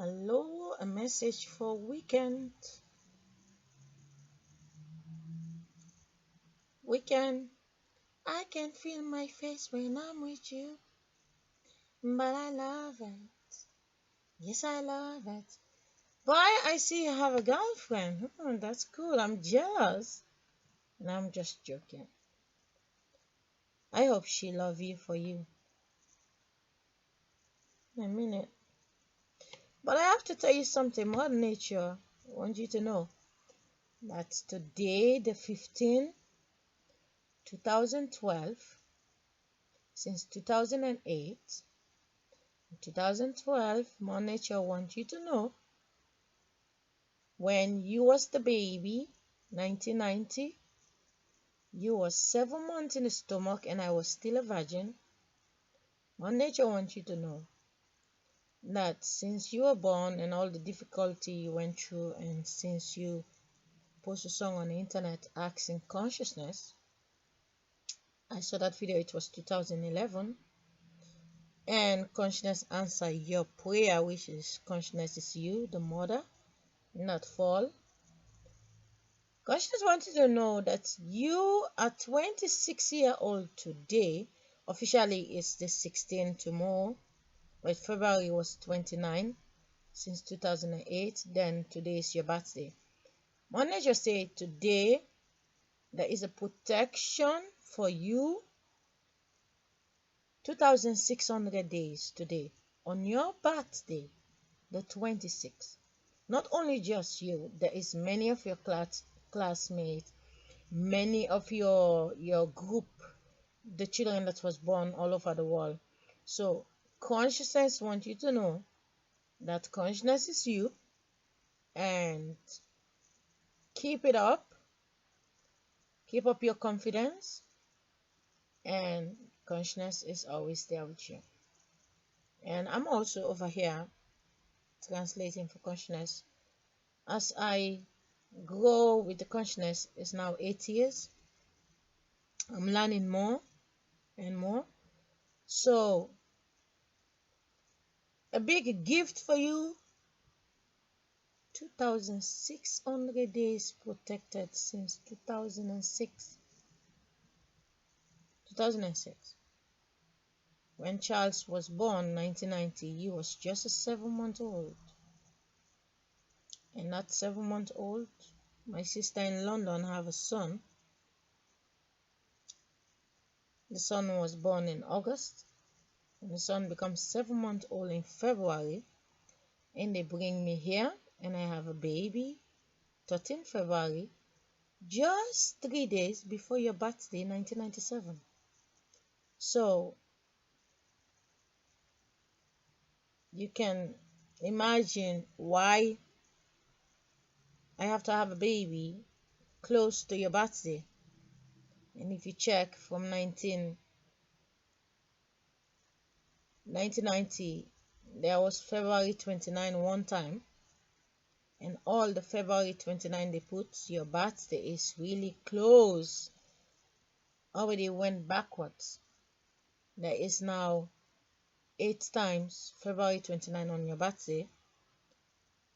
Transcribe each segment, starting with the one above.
Hello, a message for weekend. Weekend. I can feel my face when I'm with you, but I love it. Yes, I love it. Boy, I see you have a girlfriend. That's cool. I'm jealous. And I'm just joking. I hope she love you for you. I mean it. But I have to tell you something. Mother Nature wants you to know that today, the 15th, 2012, since 2008, 2012, Mother Nature wants you to know when you was the baby, 1990, you was 7 months in the stomach and I was still a virgin. Mother Nature wants you to know that since you were born and all the difficulty you went through, and since you post a song on the internet asking consciousness, I saw that video, it was 2011, and consciousness answer your prayer, which is consciousness is you, the mother, not fall. Consciousness wanted to know that you are 26-year-old today. Officially, it's the 16th tomorrow, but February was 29 since 2008. Then today is your birthday. Manager said today there is a protection for you. 2,600 days today on your birthday, the 26th. Not only just you, there is many of your classmates, many of your group, the children that was born all over the world. So consciousness wants you to know that consciousness is you, and keep it up, keep up your confidence, and consciousness is always there with you. And I'm also over here translating for consciousness as I grow with the consciousness. It's now 8 years. I'm learning more and more. So a big gift for you, 2,600 days protected since 2006. 2006. When Charles was born, 1990, he was just a 7-month old. And that 7-month old, my sister in London have a son. The son was born in August, and the son becomes 7 months old in February. And they bring me here, and I have a baby, 13 February, just 3 days before your birthday, 1997. So you can imagine why I have to have a baby close to your birthday. And if you check from 1990, there was February 29 one time, and all the February 29 they put, your birthday is really close. Already went backwards. There is now 8 times February 29 on your birthday.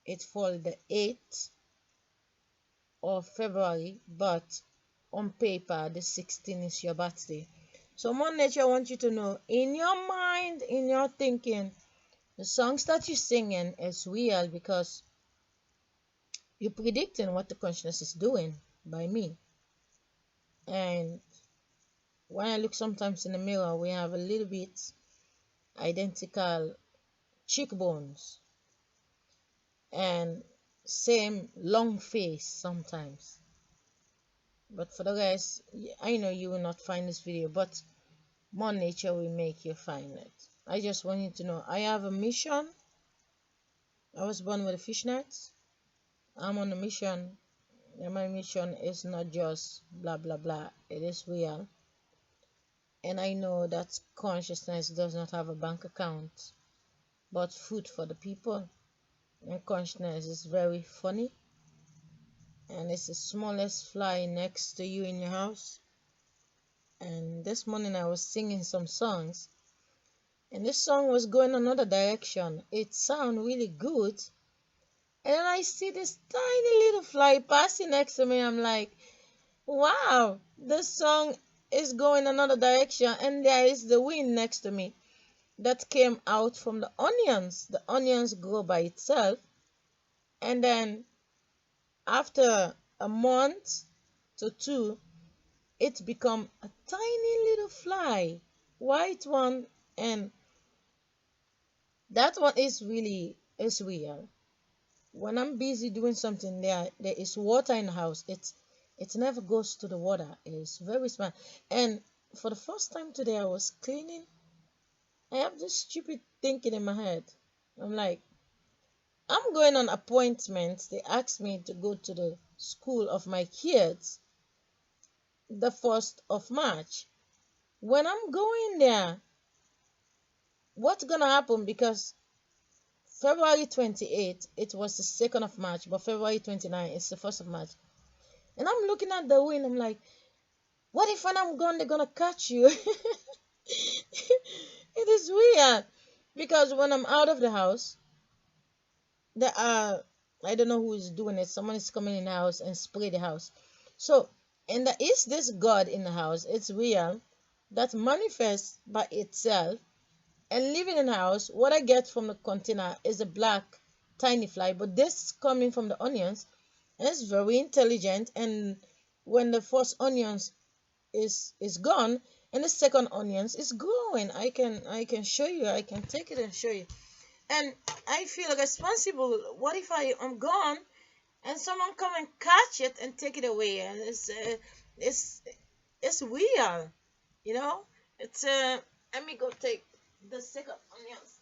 It falls the 8th of February, but on paper the 16th is your birthday. So Mother Nature wants you to know, in your mind, in your thinking, the songs that you're singing is real, because you're predicting what the consciousness is doing by me. And when I look sometimes in the mirror, we have a little bit identical cheekbones and same long face sometimes. But for the rest, I know you will not find this video, but Mother Nature will make you find it. I just want you to know I have a mission. I was born with a fishnet. I'm on a mission, and my mission is not just blah blah blah. It is real. And I know that consciousness does not have a bank account, but food for the people. And consciousness is very funny, and it's the smallest fly next to you in your house. And this morning I was singing some songs, and this song was going another direction. It sounded really good. And then I see this tiny little fly passing next to me. I'm like, wow, this song is going another direction. And there is the wind next to me that came out from the onions. The onions grow by itself. And then after a month to two, it become a tiny little fly, white one, and that one is real. When I'm busy doing something, there is water in the house. It never goes to the water. It's very smart. And for the first time today, I was cleaning. I have this stupid thinking in my head. I'm like, I'm going on appointments. They asked me to go to the school of my kids the 1st of March. When I'm going there, what's gonna happen? Because February 28th, it was the 2nd of March, but February 29th, it's the 1st of March. And I'm looking at the wind, I'm like, what if when I'm gone, they're gonna catch you? It is weird. Because when I'm out of the house, there are, I don't know who is doing it. Someone is coming in the house and spray the house. So, and there is this God in the house, it's real, that manifests by itself. And living in the house, what I get from the container is a black tiny fly, but this coming from the onions, and it's very intelligent. And when the first onions is gone, and the second onions is growing, I can show you. I can take it and show you. And I feel responsible. What if I am gone and someone come and catch it and take it away? And it's it's weird, you know. It's let me go take the second onions.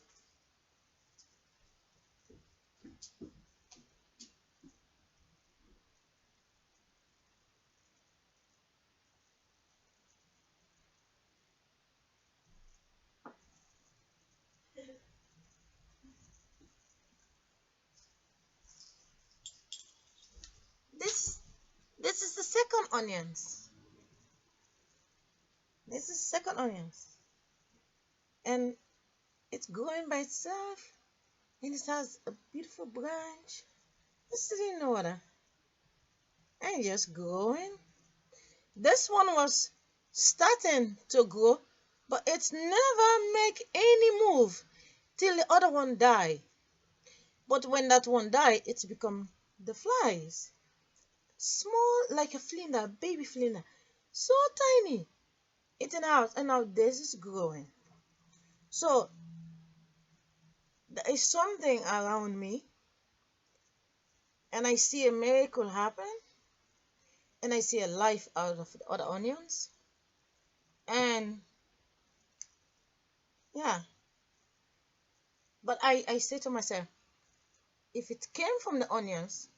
This this is the second onions. This is second onions, and it's growing by itself, and it has a beautiful branch. It's sitting in the water and just growing. This one was starting to grow, but it's never make any move till the other one die. But when that one die, it's become the flies. Small like a flinder, baby flinder. So tiny. It's in the house, and now this is growing. So there is something around me, and I see a miracle happen, and I see a life out of the other onions. And yeah, but I say to myself, if it came from the onions,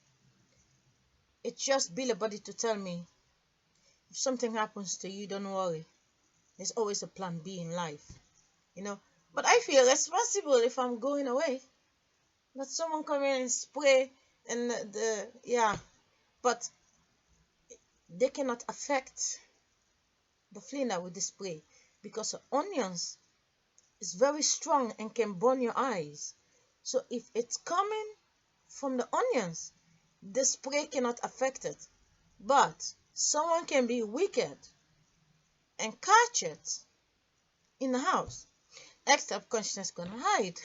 it's just Billy Buddy to tell me, if something happens to you, don't worry. There's always a plan B in life, you know. But I feel responsible if I'm going away. Let someone come in and spray, and yeah. But they cannot affect the flinder with the spray, because the onions is very strong and can burn your eyes. So if it's coming from the onions, the spray cannot affect it. But someone can be wicked and catch it in the house, except consciousness gonna hide.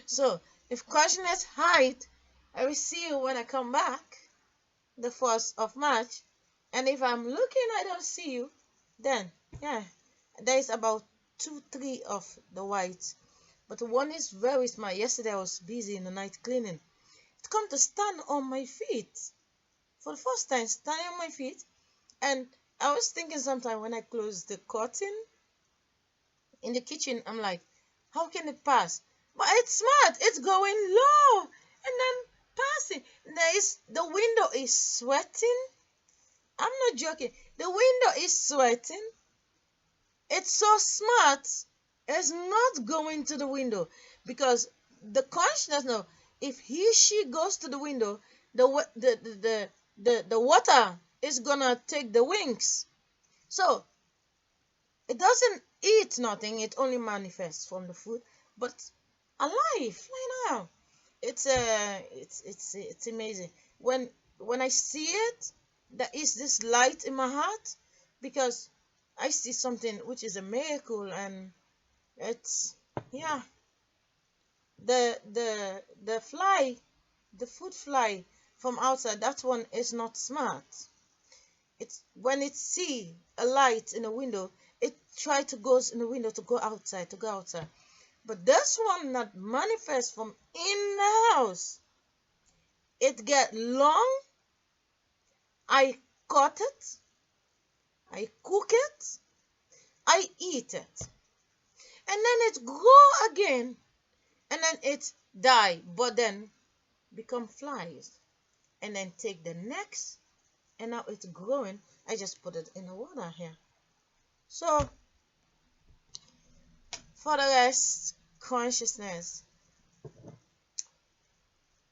So if consciousness hide, I will see you when I come back the 1st of March. And if I'm looking, I don't see you, then yeah, there is about 2, 3 of the whites. But one is very smart. Yesterday I was busy in the night cleaning. It come to stand on my feet. For the first time, standing on my feet. And I was thinking sometime when I closed the curtain in the kitchen, I'm like, how can it pass? But it's smart. It's going low and then passing. The window is sweating. I'm not joking. The window is sweating. It's so smart. It's not going to the window, because the consciousness know, if she goes to the window, the water is gonna take the wings. So it doesn't eat nothing. It only manifests from the food, but alive, flying around. It's amazing. When I see it, there is this light in my heart, because I see something which is a miracle. And it's, yeah, the fly, the fruit fly from outside, that one is not smart. It's when it see a light in a window, it try to goes in the window to go outside, but this one not manifest from in the house. It get long. I cut it, I cook it, I eat it, and then it grow again, and then it die, but then become flies, and then take the next, and now it's growing. I just put it in the water here. So for the rest, consciousness.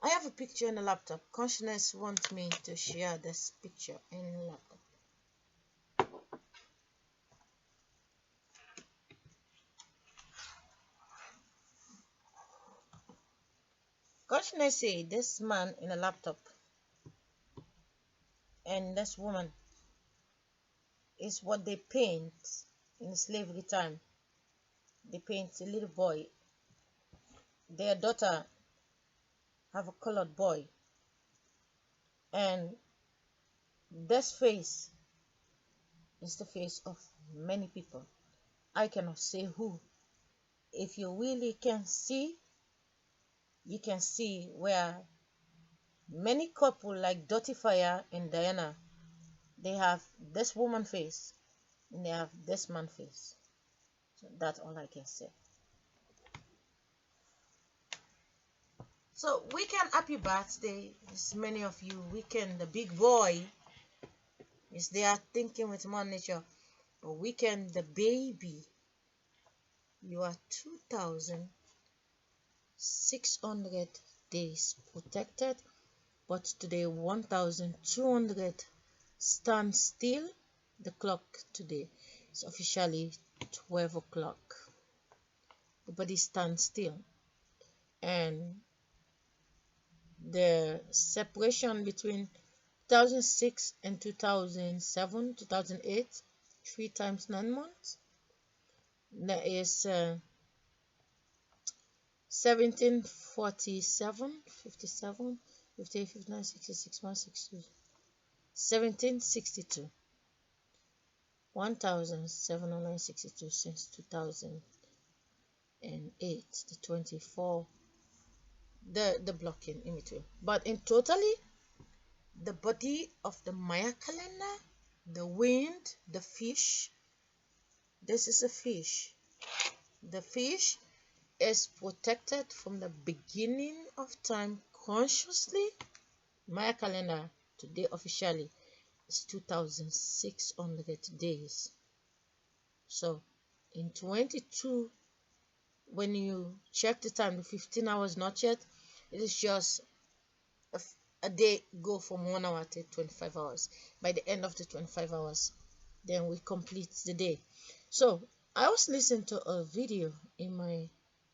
I have a picture in the laptop. Consciousness wants me to share this picture in the laptop. Consciousness say this man in a laptop and this woman is what they paint in slavery time. They paint a little boy. Their daughter have a colored boy, and this face is the face of many people. I cannot say who. If you really can see, you can see where many couple like Dottie Fire and Diana, they have this woman face and they have this man face. So that's all I can say. So weekend, happy birthday. As many of you, weekend, the big boy is there thinking with more nature. But weekend, the baby, you are 2,600 days protected, but today 1,200 stand still. The clock today is officially 12 o'clock. The body stands still, and the separation between 2006 and 2007, 2008, 3 times 9 months, that is 1747, 57, 58, 59, 66, 162, 1762, 1762 since 2008, the 24, the blocking in between. But in totally, the body of the Maya calendar, the wind, the fish, this is a fish. The fish is protected from the beginning of time consciously. Maya calendar today officially is 2,600 days. So in 22, when you check the time, the 15 hours not yet, it is just a day go from 1 hour to 25 hours. By the end of the 25 hours, then we complete the day. So I was listening to a video in my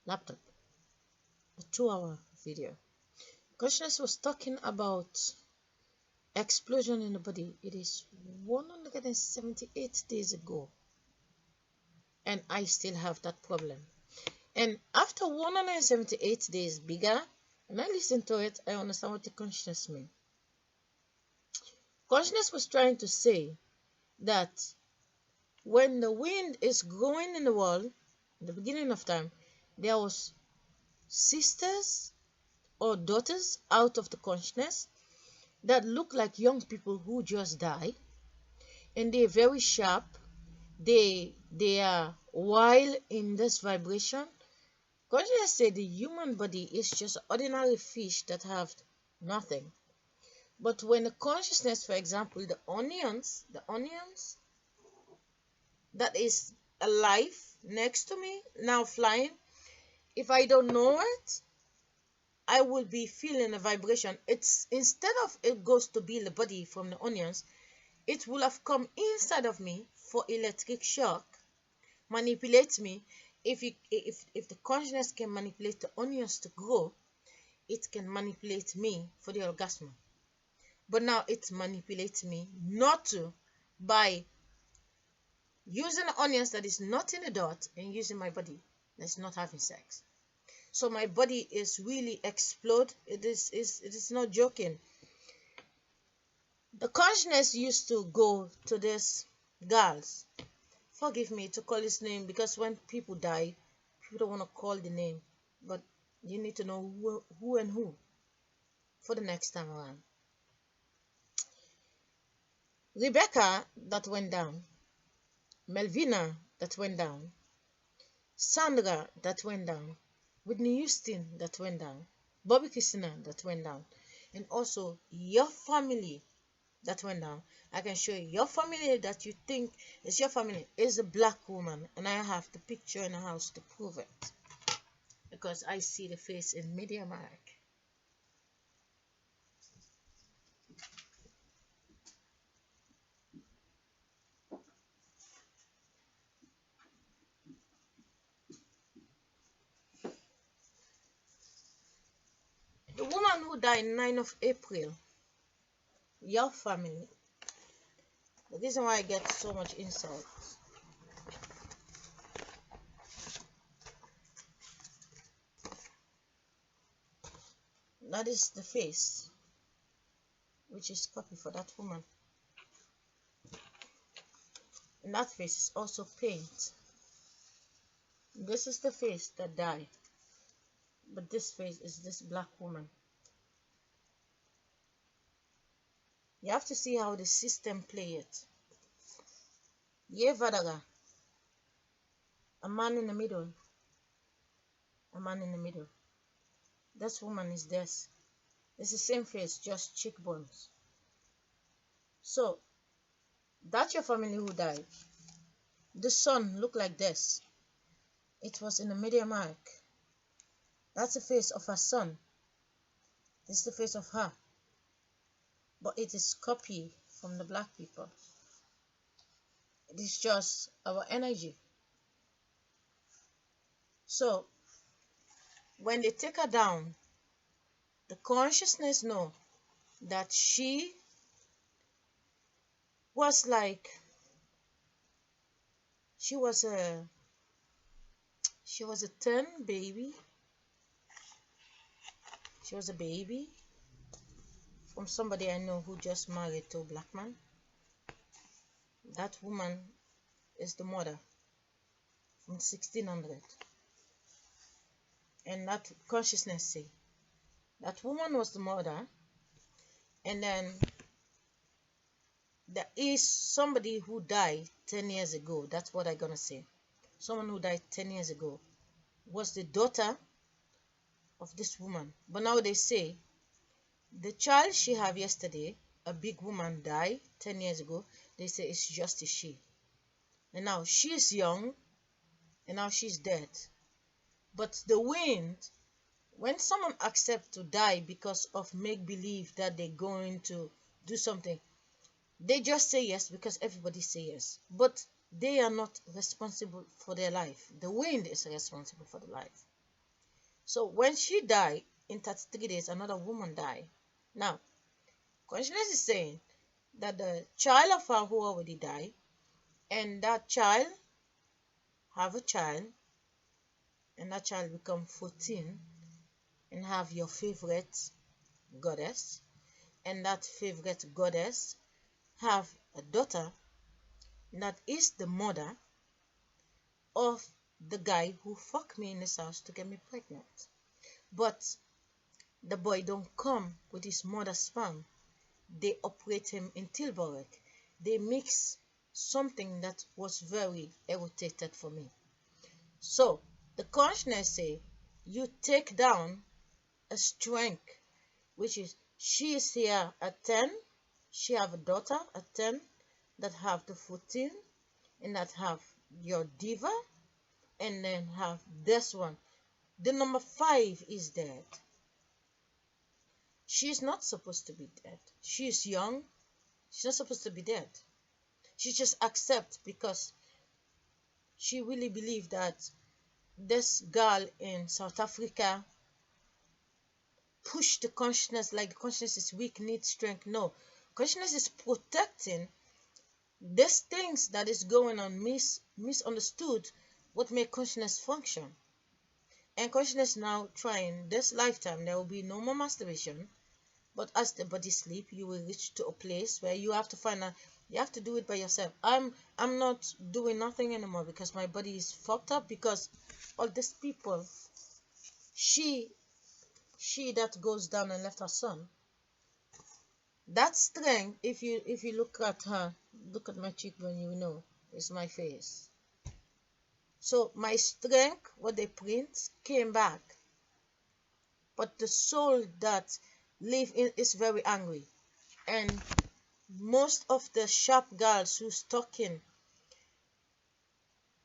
laptop, a 2-hour video. Consciousness was talking about explosion in the body. It is 178 days ago, and I still have that problem. And after 178 days bigger, when I listen to it, I understand what the consciousness means. Consciousness was trying to say that when the wind is growing in the world, in the beginning of time, there was sisters or daughters out of the consciousness that look like young people who just died, and they're very sharp. They are wild in this vibration. Consciousness said the human body is just ordinary fish that have nothing. But when the consciousness, for example, the onions that is alive next to me, now flying, if I don't know it, I will be feeling a vibration. It's instead of it goes to build the body from the onions, it will have come inside of me for electric shock. manipulate me. If the consciousness can manipulate the onions to grow, it can manipulate me for the orgasm. But now it manipulates me not to, by using the onions that is not in the dot and using my body that's not having sex. So my body is really explode. It is not joking. The consciousness used to go to this girls. Forgive me to call his name, because when people die, people don't want to call the name. But you need to know who and who for the next time around. Rebecca, that went down. Melvina, that went down. Sandra, that went down. Whitney Houston, that went down. Bobby Christina, that went down. And also your family, that went down. I can show you your family that you think is your family is a black woman, and I have the picture in the house to prove it, because I see the face in Media Mark. The woman who died 9th of April, your family. The reason why I get so much insult. That is the face, which is copy for that woman. And that face is also paint. This is the face that died. But this face is this black woman. You have to see how the system play it. Ye Vadaga. A man in the middle. A man in the middle. This woman is this. It's the same face, just cheekbones. So, that's your family who died. The son looked like this. It was in the media mark. That's the face of her son. This is the face of her. But it is copy from the black people. It is just our energy. So, when they take her down, the consciousness know that she was like, she was a 10 baby. She was a baby from somebody I know who just married to a black man. That woman is the mother from 1600. And that consciousness say that woman was the mother, and then there is somebody who died 10 years ago. That's what I'm gonna say. Someone who died 10 years ago was the daughter of this woman. But now they say the child she had yesterday, a big woman, died 10 years ago. They say it's just a she. And now she's young, and now she's dead. But the wind, when someone accepts to die because of make-believe that they're going to do something, they just say yes because everybody say yes. But they are not responsible for their life. The wind is responsible for the life. So when she died, in 33 days, another woman died. Now, consciousness is saying that the child of her who already died, and that child have a child, and that child become 14 and have your favorite goddess, and that favorite goddess have a daughter that is the mother of the guy who fucked me in this house to get me pregnant. But the boy don't come with his mother's sperm. They operate him in Tilburg. They mix something that was very irritated for me. So the consciousness say you take down a strength, which is she is here at 10, she have a daughter at 10 that have the 14 and that have your diva, and then have this one. The number 5 is dead. She's not supposed to be dead. She's young. She's not supposed to be dead. She just accepts because she really believed that this girl in South Africa pushed the consciousness, like the consciousness is weak, needs strength. No, consciousness is protecting these things that is going on, misunderstood, what make consciousness function. And consciousness now trying this lifetime, there will be no more masturbation. But as the body sleep, you will reach to a place where you have to find out, you have to do it by yourself. I'm not doing nothing anymore because my body is fucked up, because all these people, she that goes down and left her son. That strength, if you look at her, look at my cheekbone, you know it's my face. So my strength, what they print, came back. But the soul that live in is very angry. And most of the sharp girls who's talking,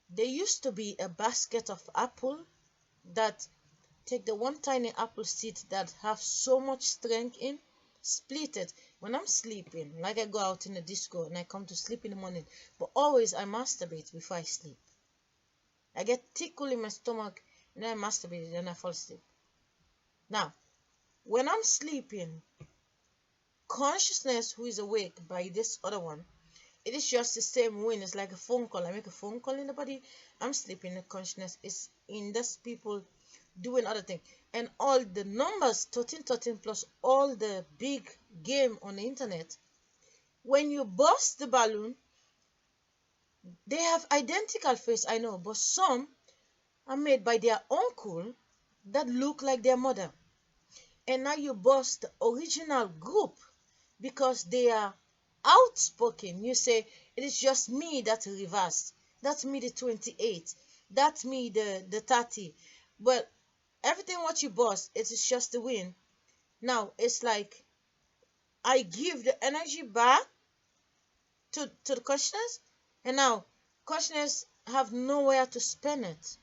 there used to be a basket of apple, that take the one tiny apple seed that have so much strength in, split it. When I'm sleeping, like I go out in the disco and I come to sleep in the morning, but always I masturbate before I sleep. I get tickle in my stomach and then I masturbate and I fall asleep. Now, when I'm sleeping, consciousness who is awake by this other one, it is just the same WIN. It's like a phone call. I make a phone call in the body. I'm sleeping. The consciousness is in this people doing other things. And all the numbers, 1313 plus all the big game on the internet, when you bust the balloon, they have identical face, I know, but some are made by their uncle that look like their mother. And now you bust the original group because they are outspoken. You say, it is just me that reversed. That's me the 28. That's me the 30. But everything what you bust, it is just the WIN. Now, it's like I give the energy back to the consciousness, and now consciousness have nowhere to spend it,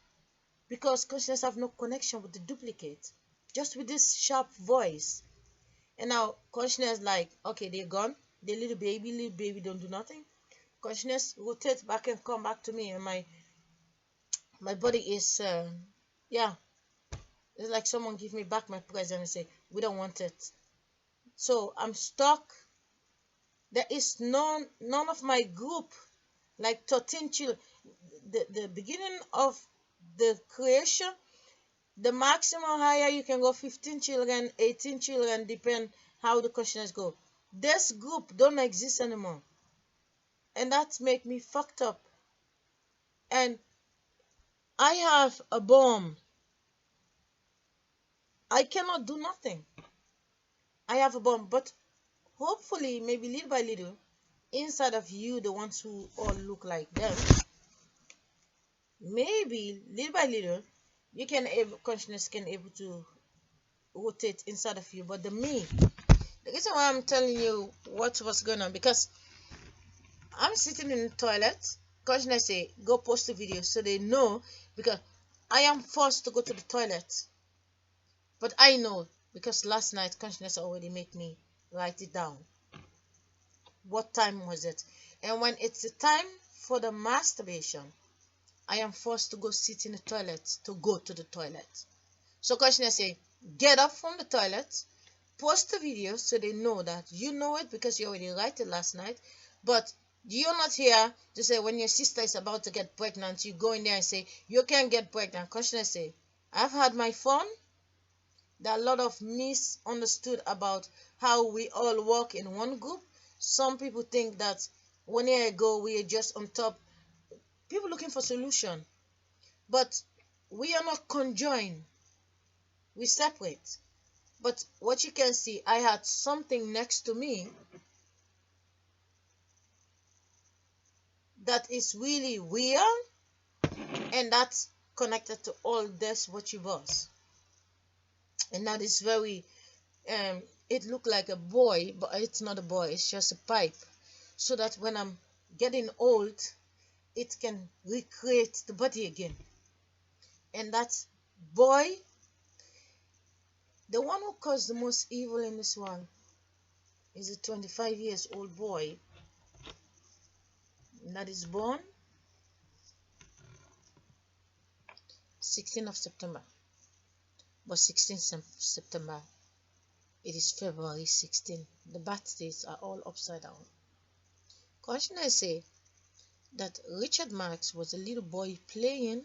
because consciousness have no connection with the duplicate, just with this sharp voice. And now consciousness like, okay, they're gone. The little baby don't do nothing. Consciousness rotates back and come back to me, and my body is yeah, it's like someone give me back my present and say, we don't want it. So I'm stuck. There is none of my group, like 13 children. The beginning of the creation, the maximum higher you can go 15 children, 18 children, depend how the consciousness go. This group don't exist anymore. And that make me fucked up. And I have a bomb. I cannot do nothing. I have a bomb, but hopefully, maybe little by little, inside of you, the ones who all look like them, maybe little by little, you can consciousness can able to rotate inside of you. But the reason why I'm telling you what was going on, because I'm sitting in the toilet, consciousness say go post a video, so they know, because I am forced to go to the toilet. But I know, because last night consciousness already made me write it down. What time was it? And when it's the time for the masturbation, I am forced to go sit in the toilet, to go to the toilet. So consciousness say, get up from the toilet, post the video, so they know that you know it, because you already write it last night. But you're not here to say when your sister is about to get pregnant, you go in there and say, you can't get pregnant. Consciousness say, I've had my fun. There are a lot of misunderstood about how we all work in one group. Some people think that 1 year ago we are just on top. People looking for solution. But we are not conjoined. We separate. But what you can see, I had something next to me that is really weird, and that's connected to all this what you was. And that is very it looked like a boy, but it's not a boy, it's just a pipe, so that when I'm getting old, it can recreate the body again. And that boy, the one who caused the most evil in this world, is a 25 years old boy that is born 16th of September. But 16th September, it is February 16. The birthdays are all upside down. Consciousness say that Richard Marx was a little boy playing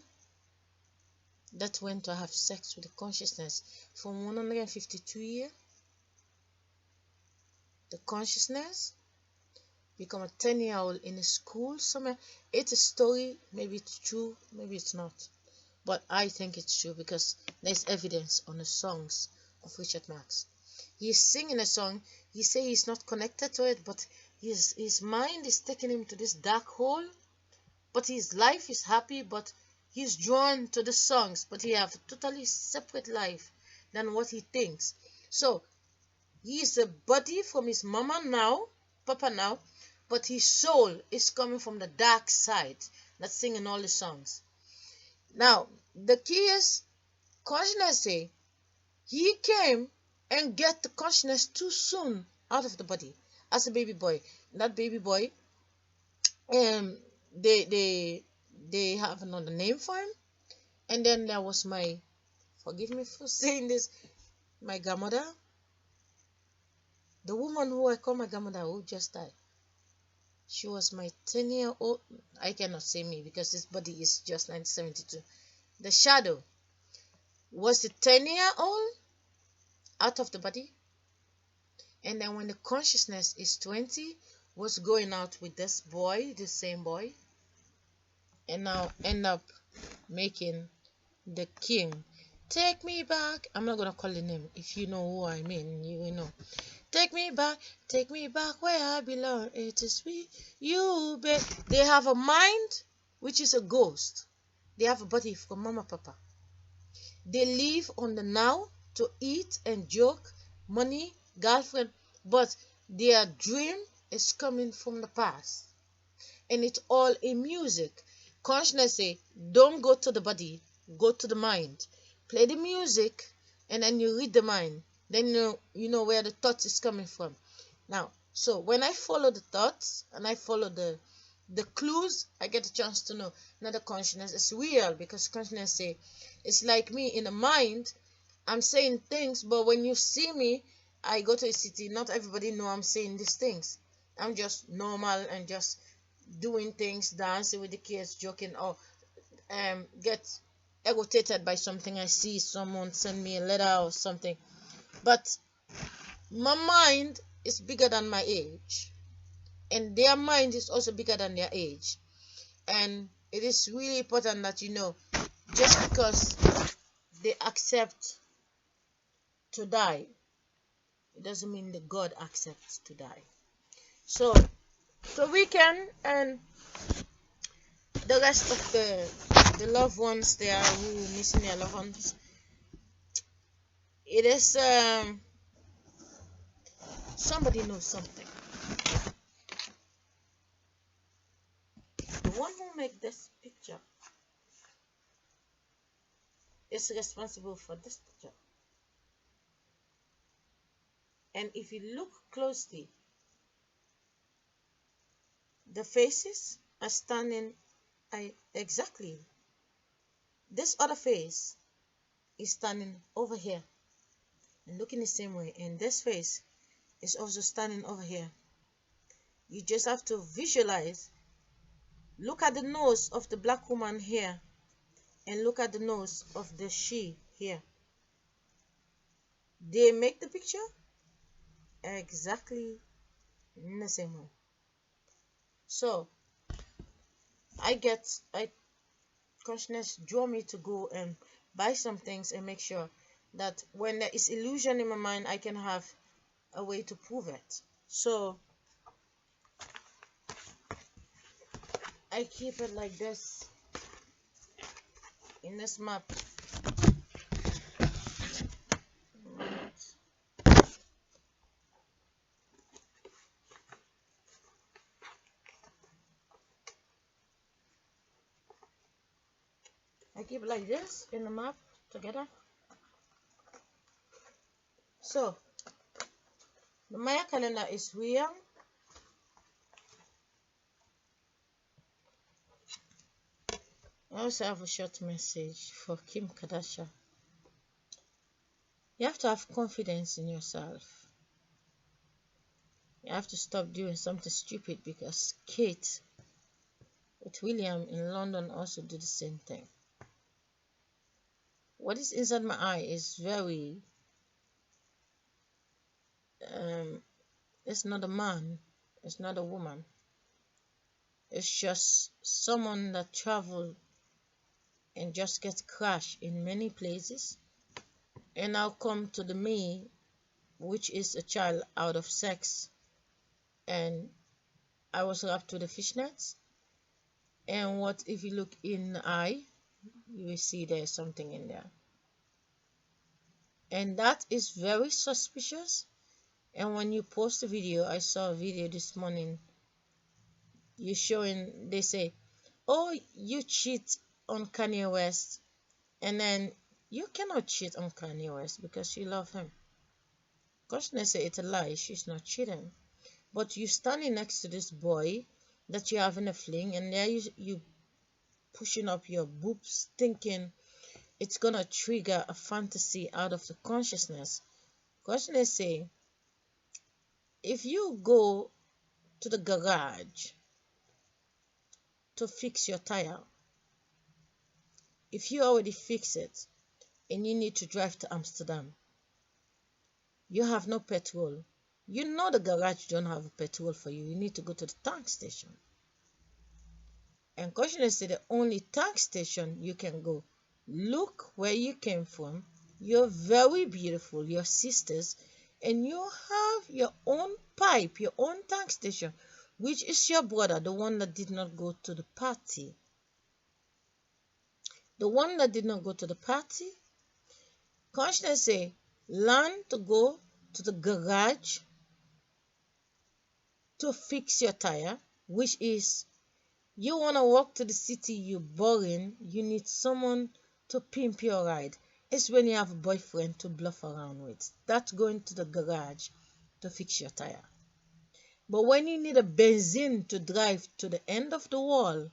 that went to have sex with the consciousness from 152 years. The consciousness become a 10-year-old in a school somewhere. It's a story, maybe it's true, maybe it's not. But I think it's true because there's evidence on the songs of Richard Marx. He's singing a song, he say he's not connected to it, but his mind is taking him to this dark hole. But his life is happy, but he's drawn to the songs, but he have a totally separate life than what he thinks. So he is a body from his papa now, but his soul is coming from the dark side that's singing all the songs. Now, the key is consciousness say he came and get the consciousness too soon out of the body as a baby boy. That baby boy, they have another name for him. And then there was forgive me for saying this, my grandmother, the woman who I call my grandmother who just died. She was my 10-year-old. I cannot say me because this body is just 1972. The shadow was the 10-year-old out of the body. And then when the consciousness is 20, was going out with this boy, the same boy. And now end up making the king. Take me back. I'm not going to call the name. If you know who I mean, you will know. Take me back where I belong. It is we, you, babe. They have a mind which is a ghost. They have a body from mama, papa. They live on the now to eat and joke, money, girlfriend, but their dream is coming from the past. And it's all in music. Consciousness say, don't go to the body, go to the mind. Play the music, and then you read the mind. Then you know where the thoughts is coming from. Now, so when I follow the thoughts and I follow the clues, I get a chance to know now the consciousness is real, because consciousness say it's like me in the mind. I'm saying things, but when you see me, I go to a city. Not everybody know I'm saying these things. I'm just normal and just doing things, dancing with the kids, joking, or get agitated by something I see. Someone send me a letter or something. But my mind is bigger than my age, and their mind is also bigger than their age. And it is really important that you know, just because they accept to die, it doesn't mean that God accepts to die. So we can, and the rest of the loved ones there who missing their loved ones, it is somebody knows something. The one who made this picture is responsible for this picture. And if you look closely, the faces are standing exactly. This other face is standing over here and looking the same way, and this face is also standing over here. You just have to visualize. Look at the nose of the black woman here, and look at the nose of the she here. They make the picture exactly in the same way. So consciousness draw me to go and buy some things and make sure that when there is illusion in my mind, I can have a way to prove it. So I keep it like this in this map. I keep it like this in the map together. So the Maya calendar is real. I also have a short message for Kim Kardashian. You have to have confidence in yourself. You have to stop doing something stupid, because Kate with William in London also do the same thing. What is inside my eye is very it's not a man, it's not a woman, it's just someone that travel and just get crashed in many places, and now come to the me, which is a child out of sex, and I was wrapped to the fishnets. And what if you look in the eye, you will see there's something in there, and that is very suspicious. And when you post a video, I saw a video this morning, you showing, they say, oh, you cheat on Kanye West, and then you cannot cheat on Kanye West because you love him. Kushner say it's a lie, she's not cheating. But you standing next to this boy that you're having a fling, and there you pushing up your boobs, thinking it's gonna trigger a fantasy out of the consciousness. Kushner say, if you go to the garage to fix your tire, if you already fix it and you need to drive to Amsterdam, you have no petrol, you know the garage don't have petrol for you, you need to go to the tank station. And Kushner said the only tank station you can go, look where you came from, you're very beautiful, your sisters, and you have your own pipe, your own tank station, which is your brother, the one that did not go to the party. The one that did not go to the party, Kushner say, learn to go to the garage to fix your tire, which is, you want to walk to the city, you're boring, you need someone to pimp your ride. It's when you have a boyfriend to bluff around with. That's going to the garage to fix your tire. But when you need a benzene to drive to the end of the wall,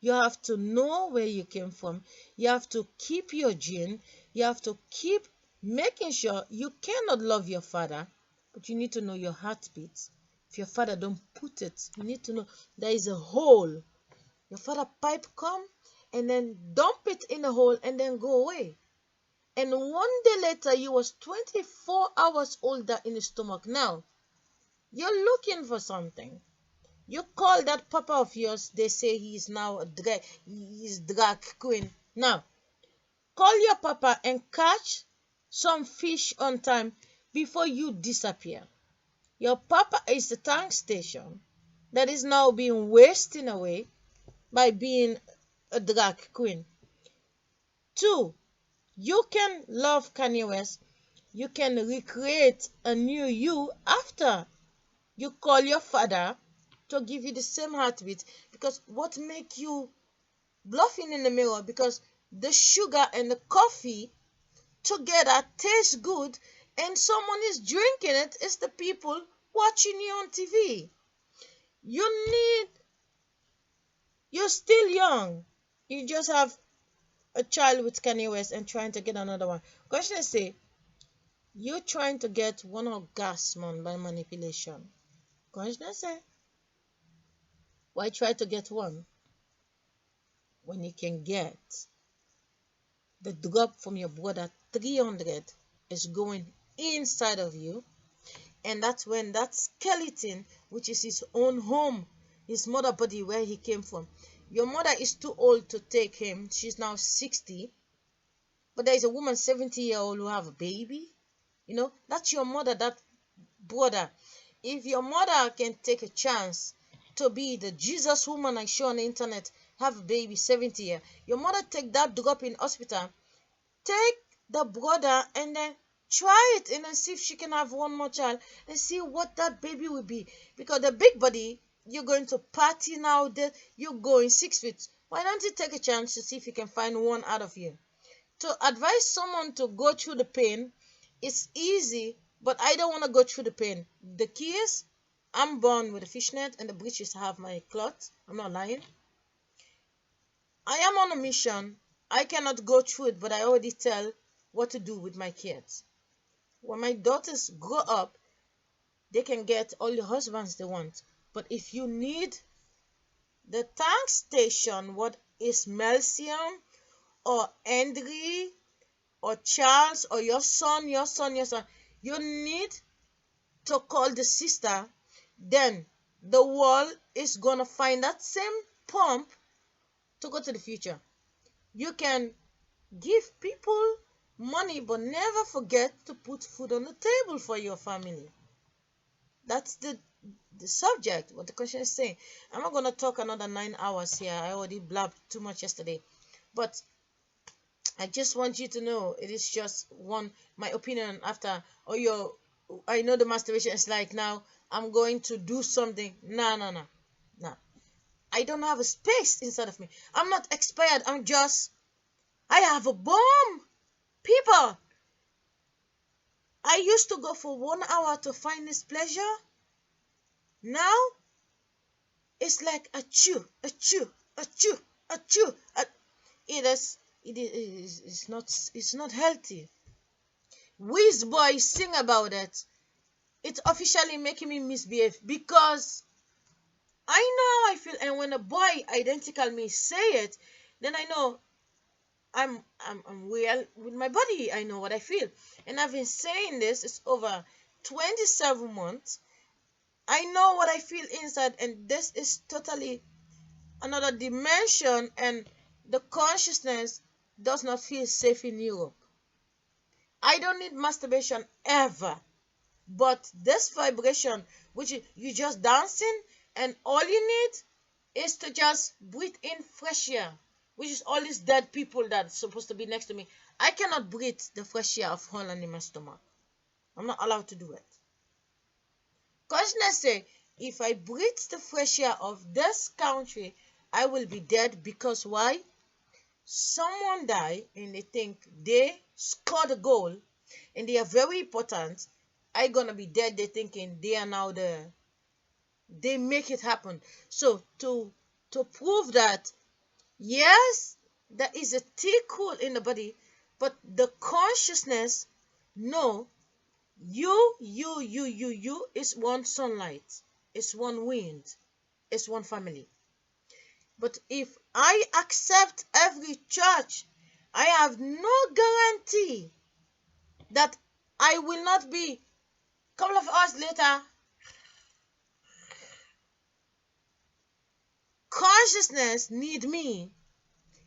you have to know where you came from. You have to keep your gene. You have to keep making sure you cannot love your father, but you need to know your heartbeat. If your father don't put it, you need to know there is a hole. Your father pipe come and then dump it in a hole and then go away. And one day later, you was 24 hours older in the stomach. Now, you're looking for something. You call that papa of yours, they say he's now he's drag queen. Now, call your papa and catch some fish on time before you disappear. Your papa is the tank station that is now being wasted away by being a drag queen. 2, you can love Kanye West. You can recreate a new you after you call your father to give you the same heartbeat. Because what make you bluffing in the mirror? Because the sugar and the coffee together taste good, and someone is drinking it. It's the people watching you on TV. You're still young. You just have a child with Kanye West and trying to get another one. Question say, you're trying to get one orgasm by manipulation. Question say, why try to get one when you can get the drop from your brother 300 is going inside of you? And that's when that skeleton, which is his own home, his mother body where he came from. Your mother is too old to take him. She's now 60. But there is a woman 70-year-old who have a baby. You know, that's your mother, that brother. If your mother can take a chance to be the Jesus woman I show on the internet, have a baby 70 years, your mother take that drop in hospital, take the brother and then try it and then see if she can have one more child and see what that baby will be. Because the big body, you're going to party now, you're going 6 feet. Why don't you take a chance to see if you can find one out of you? To advise someone to go through the pain, it's easy, but I don't want to go through the pain. The key is, I'm born with a fishnet and the breeches have my cloth. I'm not lying. I am on a mission. I cannot go through it, but I already tell what to do with my kids. When my daughters grow up, they can get all the husbands they want. But if you need the tank station, what is Melcium or Andre or Charles or your son, you need to call the sister, then the world is gonna find that same pump to go to the future. You can give people money, but never forget to put food on the table for your family. That's the subject, what the question is saying. I'm not going to talk another 9 hours here. I already blabbed too much yesterday. But I just want you to know it is just my opinion after, I know the masturbation is like now, I'm going to do something. No. I don't have a space inside of me. I'm not expired. I have a bomb. People, I used to go for 1 hour to find this pleasure. Now, it's like a chew. It's not healthy. Whiz boys sing about it. It's officially making me misbehave because I know how I feel, and when a boy identical me say it, then I know I'm real with my body. I know what I feel, and I've been saying this. It's over 27 months. I know what I feel inside, and this is totally another dimension, and the consciousness does not feel safe in Europe. I don't need masturbation ever, but this vibration, which you just dancing, and all you need is to just breathe in fresh air, which is all these dead people that's supposed to be next to me. I cannot breathe the fresh air of Holland in my stomach. I'm not allowed to do it. Consciousness say, if I breathe the fresh air of this country, I will be dead. Because why? Someone die and they think they scored a goal and they are very important. I gonna be dead. They thinking they are now they make it happen. So to prove that, yes, there is a tickle in the body, but the consciousness, no, you is one sunlight, it's one wind, it's one family. But if I accept every church, I have no guarantee that I will not be a couple of hours later. Consciousness need me,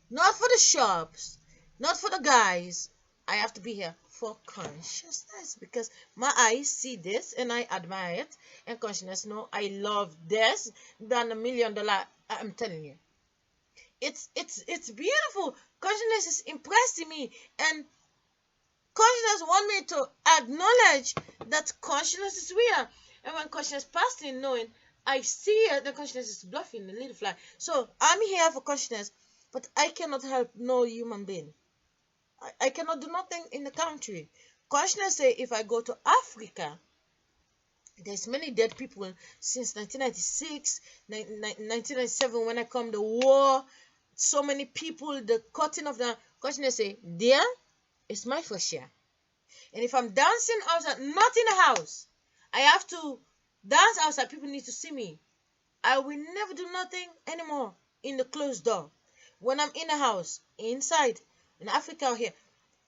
not for the shops, not for the guys. I have to be here for consciousness because my eyes see this and I admire it, and consciousness know I love this than $1 million. I'm telling you, it's beautiful. Consciousness is impressing me, and consciousness want me to acknowledge that consciousness is real. And when consciousness passed in knowing, I see it, the consciousness is bluffing the little fly. So I'm here for consciousness, but I cannot help no human being. I cannot do nothing in the country. Consciousness say if I go to Africa, there's many dead people since 1996, 1997 when I come the war. So many people, the cutting of the consciousness say there is my fresh air. And if I'm dancing outside, not in the house, I have to dance outside. People need to see me. I will never do nothing anymore in the closed door. When I'm in the house, inside, in Africa or here,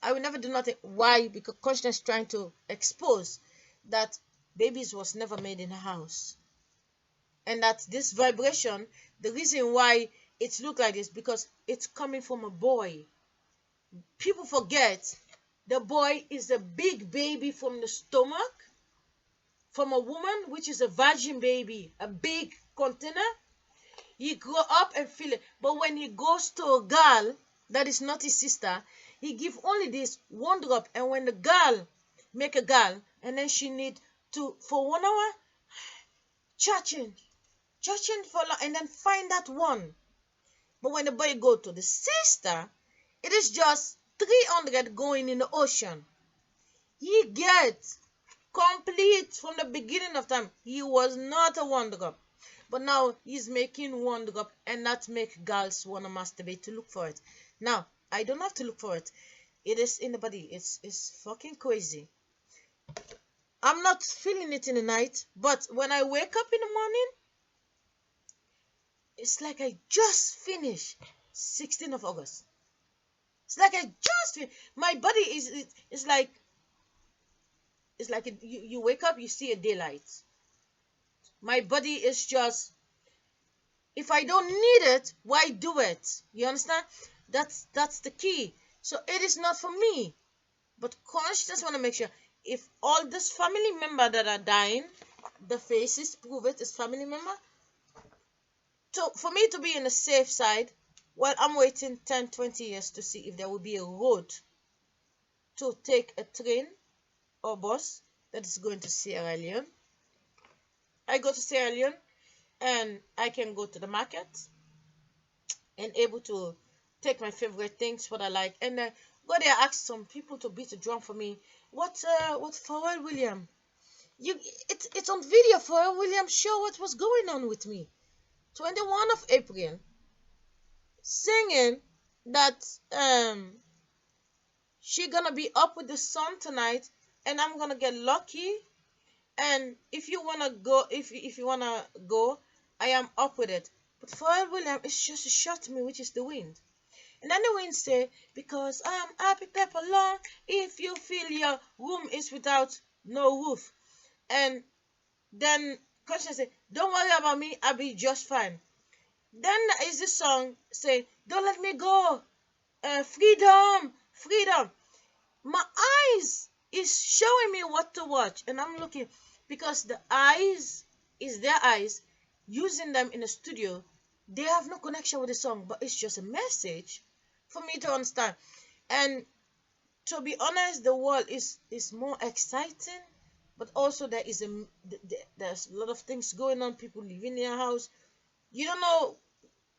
I will never do nothing. Why? Because consciousness trying to expose that babies was never made in a house. And that this vibration, the reason why it look like this, because it's coming from a boy. People forget the boy is a big baby from the stomach, from a woman, which is a virgin baby, a big container. He grow up and feel it. But when he goes to a girl that is not his sister, he give only this one drop. And when the girl make a girl, and then she need to, for 1 hour, churching for long, and then find that one. But when the boy go to the sister, it is just 300 going in the ocean. He gets complete from the beginning of time. He was not a one drop. but now he's making one drop, and that make girls wanna masturbate to look for it. Now I don't have to look for it. It is in the body. It's fucking crazy. I'm not feeling it in the night, but when I wake up in the morning, it's like I just finished 16th of August. It's like I just my body is it's like you wake up, you see a daylight. My body is just, if I don't need it, why do it? You understand? That's the key. So it is not for me. But conscious want to make sure, if all this family member that are dying, the faces prove it is family member. So for me to be in the safe side, well, I'm waiting 10, 20 years to see if there will be a road to take a train or bus that is going to Sierra Leone. I go to Sierra Leone and I can go to the market and able to take my favorite things, what I like, and go there, ask some people to beat a drum for me. What Pharrell Williams? It's on video. Pharrell Williams show what was going on with me. 21 of April, singing that she gonna be up with the sun tonight, and I'm gonna get lucky. And if you wanna go, if you wanna go, I am up with it. But Pharrell Williams is just a shot to me, which is the wind. And then the wind say, because I picked up along, if you feel your room is without no roof. And then conscience say, don't worry about me, I'll be just fine. Then is this song say, don't let me go, freedom, freedom. My eyes is showing me what to watch, and I'm looking, because the eyes is their eyes, using them in the studio. They have no connection with the song, but it's just a message for me to understand. And to be honest, the world is more exciting, but also there's a lot of things going on. People living in their house. You don't know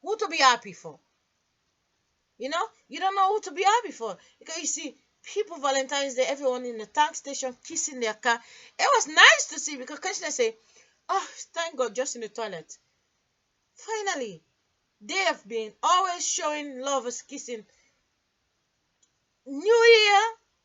who to be happy for. You don't know who to be happy for, because you see people Valentine's Day, everyone in the tank station kissing their car. It was nice to see, because Krishna say, "Oh, thank God, just in the toilet." Finally, they have been always showing lovers kissing. New Year,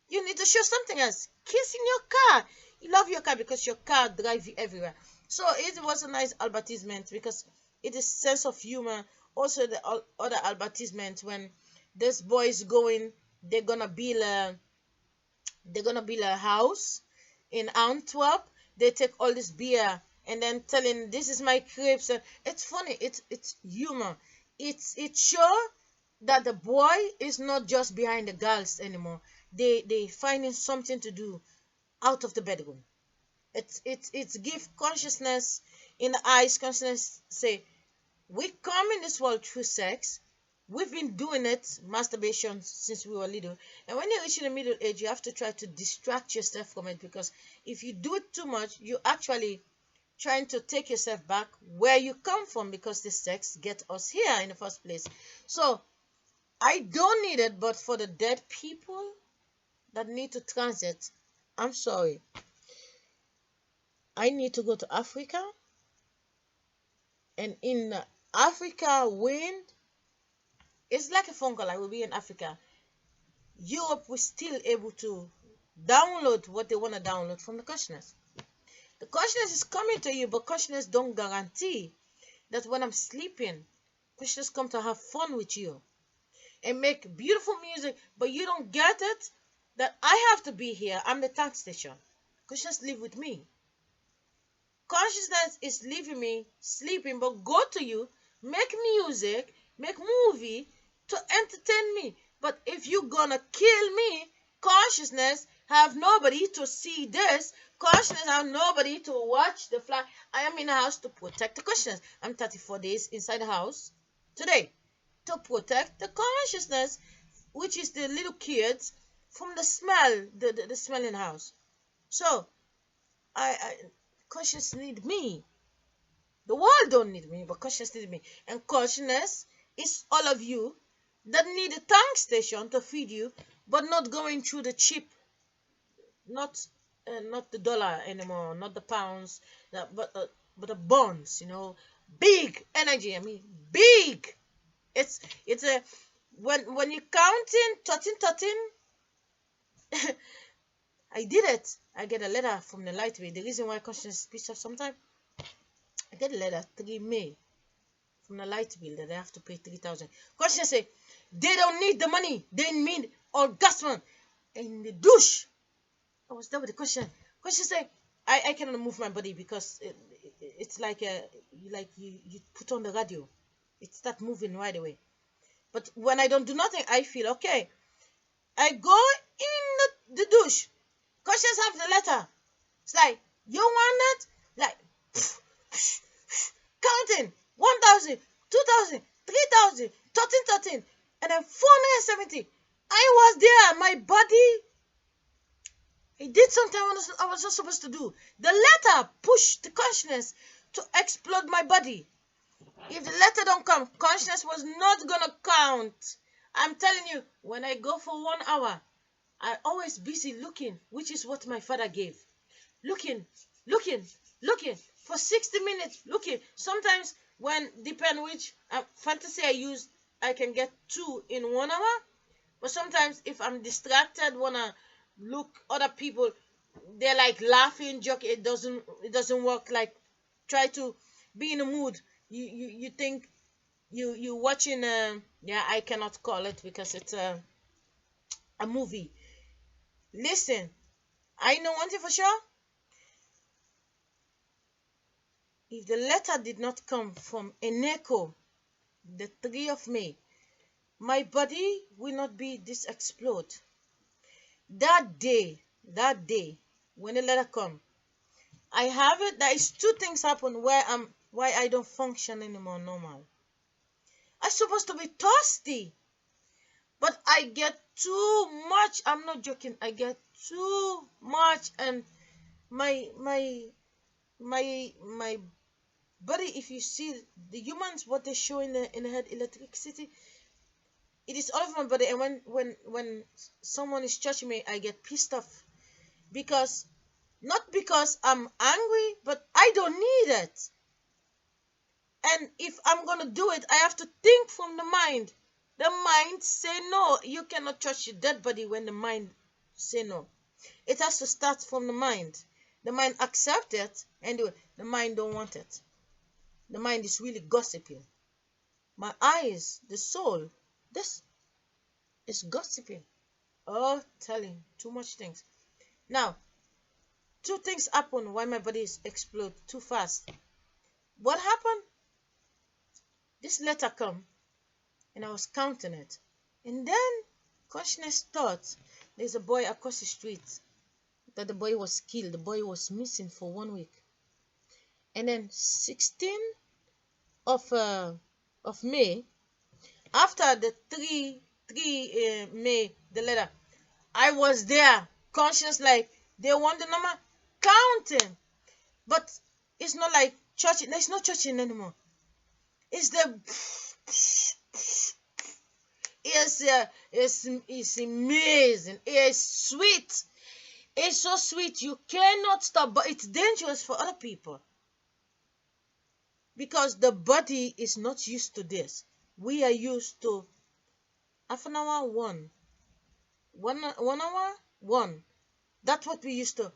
you need to show something else. Kiss in your car. You love your car because your car drives you everywhere. So it was a nice advertisement, because it is sense of humor. Also, the other advertisement, when this boy is going, they're gonna build a house in Antwerp. They take all this beer and then telling, this is my crepes. And it's funny. It's humor. It show that the boy is not just behind the girls anymore. They finding something to do out of the bedroom. It's give consciousness in the eyes. Consciousness say, we come in this world through sex. We've been doing it, masturbation, since we were little. And when you reach in the middle age, you have to try to distract yourself from it, because if you do it too much, you actually trying to take yourself back where you come from, because the sex get us here in the first place. So I don't need it, but for the dead people that need to transit, I'm sorry. I need to go to Africa, and in Africa wind, it's like a phone call. I will be in Africa. Europe was still able to download what they want to download from the consciousness. The consciousness is coming to you, but consciousness don't guarantee that when I'm sleeping, consciousness come to have fun with you and make beautiful music, but you don't get it, that I have to be here. I'm the tank station. Consciousness live with me. Consciousness is leaving me sleeping, but go to you, make music, make movie to entertain me. But if you're gonna kill me, consciousness have nobody to see this. Consciousness have nobody to watch the fly. I am in the house to protect the consciousness. I'm 34 days inside the house today to protect the consciousness, which is the little kids, from the smell, the smell in the house. So I consciousness need me. The world don't need me, but consciousness need me. And consciousness is all of you that need a tank station to feed you, but not going through the cheap, not the dollar anymore, not the pounds, but the bonds. big energy. I mean, big. It's a when you counting 13, I did it. I get a letter from the light way. The reason why consciousness speaks up sometimes, I get a letter 3 May from the light bill that I have to pay 3,000. Consciousness say they don't need the money. They need orgasm in the douche. I was there with the question. Question say I cannot move my body because it's like you put on the radio. It start moving right away. But when I don't do nothing, I feel okay. I go in the douche. Conscious have the letter. It's like, you want it? Like, counting 1,000, 2,000, 3,000, 13, and then 470. I was there. My body, it did something I was not supposed to do. The letter pushed the consciousness to explode my body. If the letter don't come, consciousness was not gonna count. I'm telling you, when I go for 1 hour, I always busy looking, which is what my father gave. Looking for 60 minutes. Looking. Sometimes when depend which fantasy I use, I can get 2 in 1 hour. But sometimes if I'm distracted, wanna look other people, they're like laughing, joking. It doesn't work. Like try to be in a mood. You think you watching I cannot call it because it's a movie. Listen, I know one thing for sure. If the letter did not come from Eneko, the 3 of May, my body will not be this explode. That day, when the letter come, I have it. There is 2 things happen why I don't function anymore normal. I'm supposed to be thirsty, but I get too much. I'm not joking. I get too much, and my body. If you see the humans, what they show in the head, electricity, it is all of my body. And when someone is touching me, I get pissed off because not because I'm angry, but I don't need it. And if I'm gonna do it, I have to think from the mind. The mind say no. You cannot touch your dead body when the mind say no. It has to start from the mind. The mind accept it and do it. The mind don't want it. The mind is really gossiping. My eyes, the soul, this is gossiping. Oh, telling too much things. Now, 2 things happen why my body is explode too fast. What happened? This letter come, and I was counting it. And then consciousness thought there's a boy across the street that the boy was killed. The boy was missing for 1 week. And then 16 of May, after the 3 May, the letter, I was there. Conscious like they want the number counting. But it's not like church. There's no churching anymore. It's the it's amazing. It's sweet. It's so sweet. You cannot stop, but it's dangerous for other people. Because the body is not used to this. We are used to half an hour, one hour, one. That's what we used to.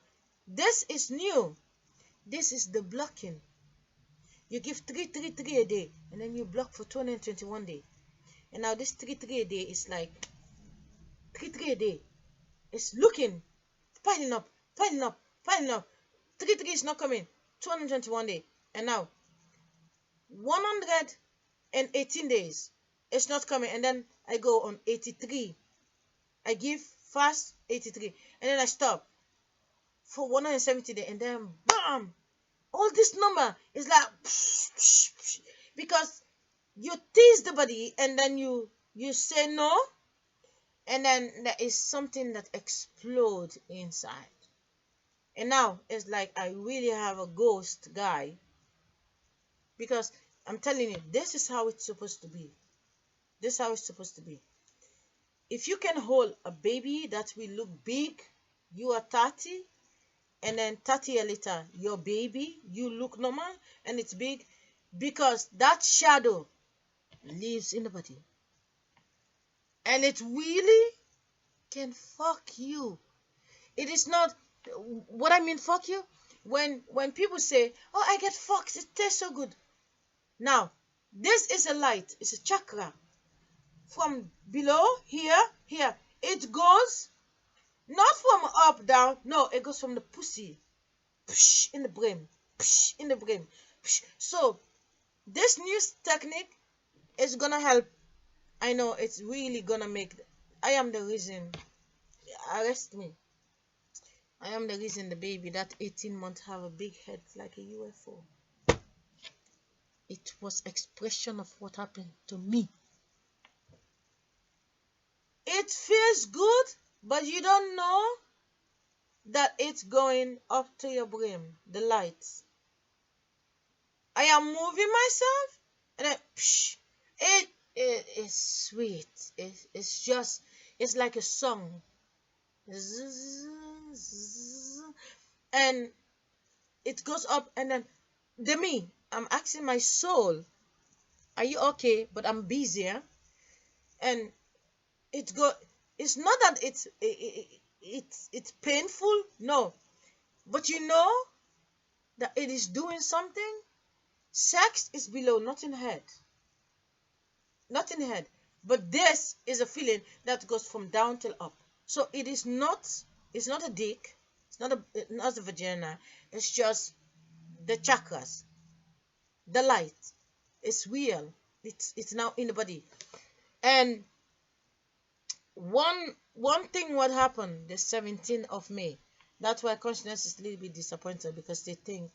This is new. This is the blocking. You give 3 a day, and then you block for 221 days. And now this 3 a day is like 3 a day. It's looking, piling up. 3 is not coming. 221 days. And now 118 days. It's not coming. And then I go on 83. I give fast 83. And then I stop for 170 days. And then bam! All this number is like because you tease the body and then you say no, and then there is something that explodes inside. And now it's like I really have a ghost guy, because I'm telling you, this is how it's supposed to be. This is how it's supposed to be. If you can hold a baby that will look big, you are 30, and then 30 years later, your baby, you look normal, and it's big. because that shadow lives in the body, and it really can fuck you. It is not what I mean fuck you. When people say, oh, I get fucked, it tastes so good. Now, this is a light, it's a chakra. From below, here, it goes not from up, down, no, it goes from the pussy, psh, in the brain, psh, in the brain. Psh. So, this new technique is gonna help. I know it's really gonna make, I am the reason, arrest me. I am the reason the baby, that 18 months, have a big head like a UFO. It was expression of what happened to me. It feels good, but you don't know that it's going up to your brain, the lights. I am moving myself, and then, psh, it is sweet. It's just, it's like a song. And it goes up, and then I'm asking my soul, are you okay? But I'm busy, eh? And it's not that it's painful, no, but you know that it is doing something. Sex is below, not in head, but this is a feeling that goes from down till up. So it's not a dick, it's not a vagina, it's just the chakras, the light. It's real. It's now in the body. And one thing what happened the 17th of May. That's why consciousness is a little bit disappointed, because they think,